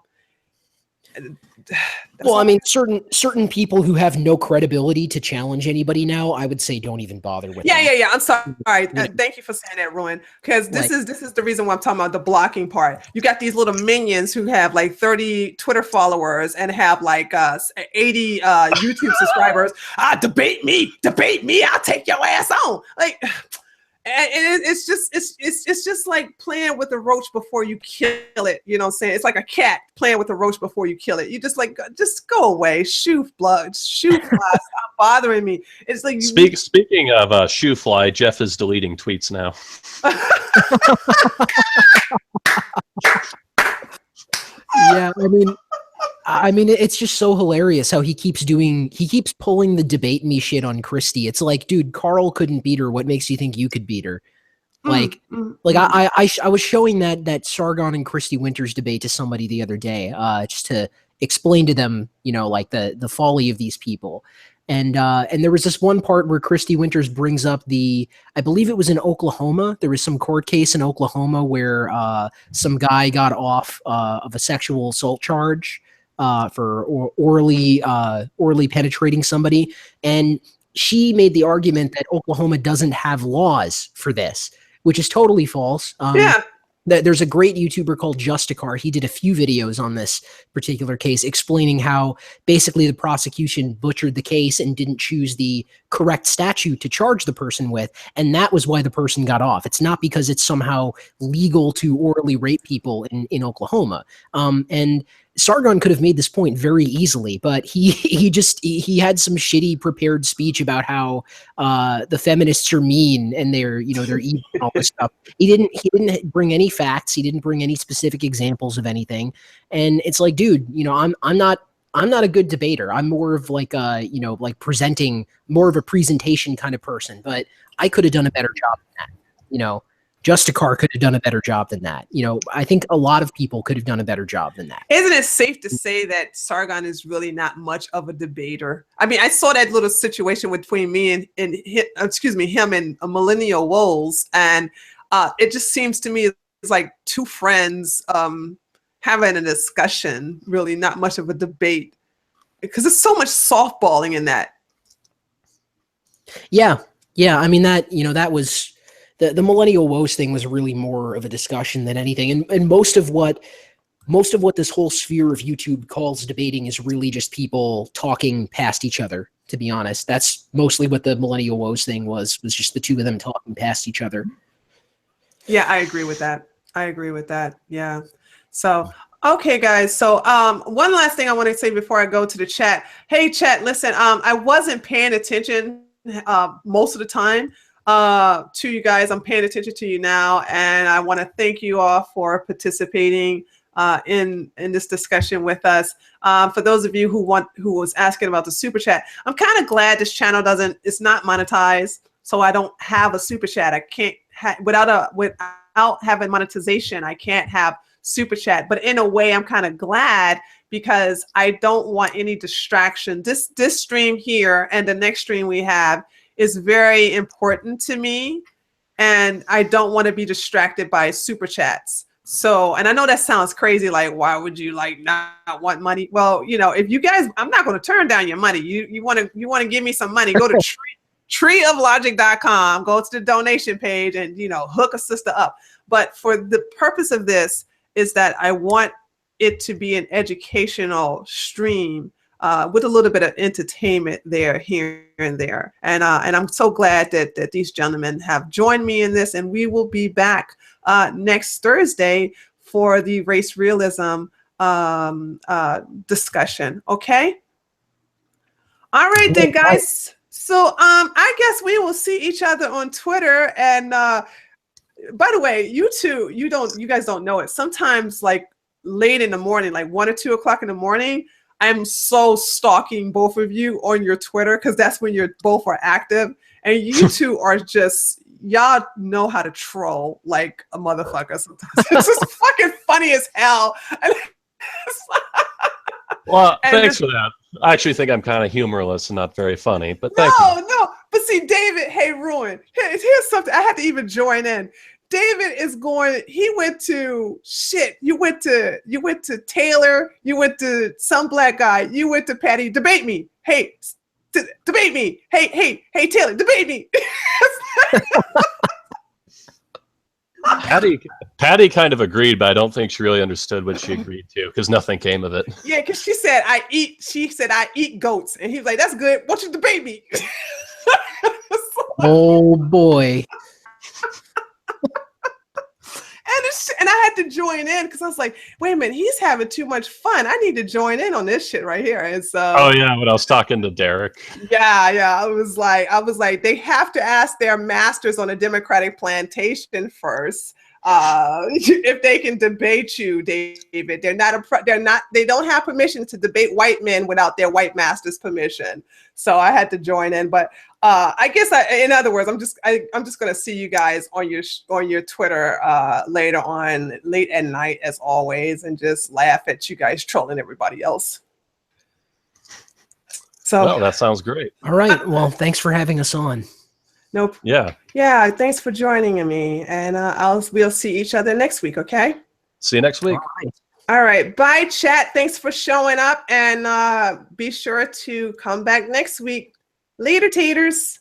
Well, I mean, certain people who have no credibility to challenge anybody now, I would say don't even bother with them.
Yeah. I'm sorry. Thank you for saying that, Ruin. Because this is the reason why I'm talking about the blocking part. You got these little minions who have like 30 Twitter followers and have like 80 YouTube subscribers. Debate me, I'll take your ass on. Like, and it's just like playing with a roach before you kill it. You know what I'm saying? It's like a cat playing with a roach before you kill it. You just like, just go away. Shoo fly, stop bothering me. It's like
speaking of shoo fly, Jeff is deleting tweets now.
Yeah, I mean, it's just so hilarious how he keeps pulling the debate me shit on Christie. It's like, dude, Carl couldn't beat her. What makes you think you could beat her? I was showing that Sargon and Christie Winters debate to somebody the other day, just to explain to them, you know, like the folly of these people. And there was this one part where Christie Winters brings up I believe it was in Oklahoma. There was some court case in Oklahoma where some guy got off of a sexual assault charge for orally penetrating somebody. And she made the argument that Oklahoma doesn't have laws for this, which is totally false. There's a great YouTuber called Justicar. He did a few videos on this particular case explaining how basically the prosecution butchered the case and didn't choose the correct statute to charge the person with. And that was why the person got off. It's not because it's somehow legal to orally rape people in Oklahoma. And Sargon could have made this point very easily, but he had some shitty prepared speech about how the feminists are mean and they're evil and all this stuff. He didn't bring any facts. He didn't bring any specific examples of anything. And it's like, dude, you know, I'm not a good debater. I'm more of like presenting, more of a presentation kind of person. But I could have done a better job than that. You know, Justicar could have done a better job than that. You know, I think a lot of people could have done a better job than that.
Isn't it safe to say that Sargon is really not much of a debater? I mean, I saw that little situation between me and him and Millennial Woes, and it just seems to me it's like two friends having a discussion, really not much of a debate, because there's so much softballing in that.
Yeah. I mean, that was the Millennial Woes thing was really more of a discussion than anything. And most of what this whole sphere of YouTube calls debating is really just people talking past each other, to be honest. That's mostly what the Millennial Woes thing was just the two of them talking past each other.
Yeah, I agree with that. Yeah. So, okay, guys. So one last thing I want to say before I go to the chat. Hey, chat, listen, I wasn't paying attention most of the time to you guys. I'm paying attention to you now, and I want to thank you all for participating in this discussion with us. For those of you who was asking about the super chat, I'm kind of glad this channel it's not monetized, so I don't have a super chat. I can't without having monetization, I can't have super chat. But in a way, I'm kind of glad, because I don't want any distraction. This stream here and the next stream we have is very important to me, and I don't want to be distracted by super chats. So, and I know that sounds crazy, like, why would you like not want money? Well, you know, if you guys, I'm not going to turn down your money. You want to give me some money, go to treeoflogic.com, go to the donation page, and, you know, hook a sister up. But for the purpose of this is that I want it to be an educational stream with a little bit of entertainment there, here and there. And I'm so glad that these gentlemen have joined me in this, and we will be back next Thursday for the race realism discussion. Okay. All right then, guys. So I guess we will see each other on Twitter. And by the way, you guys don't know it. Sometimes, like late in the morning, like 1 or 2 o'clock in the morning, I'm so stalking both of you on your Twitter, because that's when you're both are active, and you two are just, y'all know how to troll like a motherfucker sometimes. It's just fucking funny as hell.
Well, thanks for that. I actually think I'm kind of humorless and not very funny, but thank you.
No. But see, David, hey, Ruin, here's something. I had to even join in. David is going, he went to shit. You went to Taylor, you went to some black guy, you went to Patty, debate me. Hey, debate me. Hey, Taylor, debate me.
Patty kind of agreed, but I don't think she really understood what she agreed to because nothing came of it.
Yeah, because she said I eat goats. And he was like, that's good. Why don't you debate me?
Oh boy.
And I had to join in because I was like, wait a minute, he's having too much fun. I need to join in on this shit right here. And so,
oh yeah, when I was talking to Derek.
Yeah. I was like, they have to ask their masters on a Democratic plantation first. If they can debate you, David, they don't have permission to debate white men without their white master's permission. So I had to join in, but I guess in other words, I'm just going to see you guys on your Twitter later on, late at night as always, and just laugh at you guys trolling everybody else. So
well, that sounds great.
All right. Well, thanks for having us on.
Nope.
Yeah.
Thanks for joining me, and we'll see each other next week. Okay.
See you next week.
All right. Bye, chat. Thanks for showing up, and be sure to come back next week. Later, taters.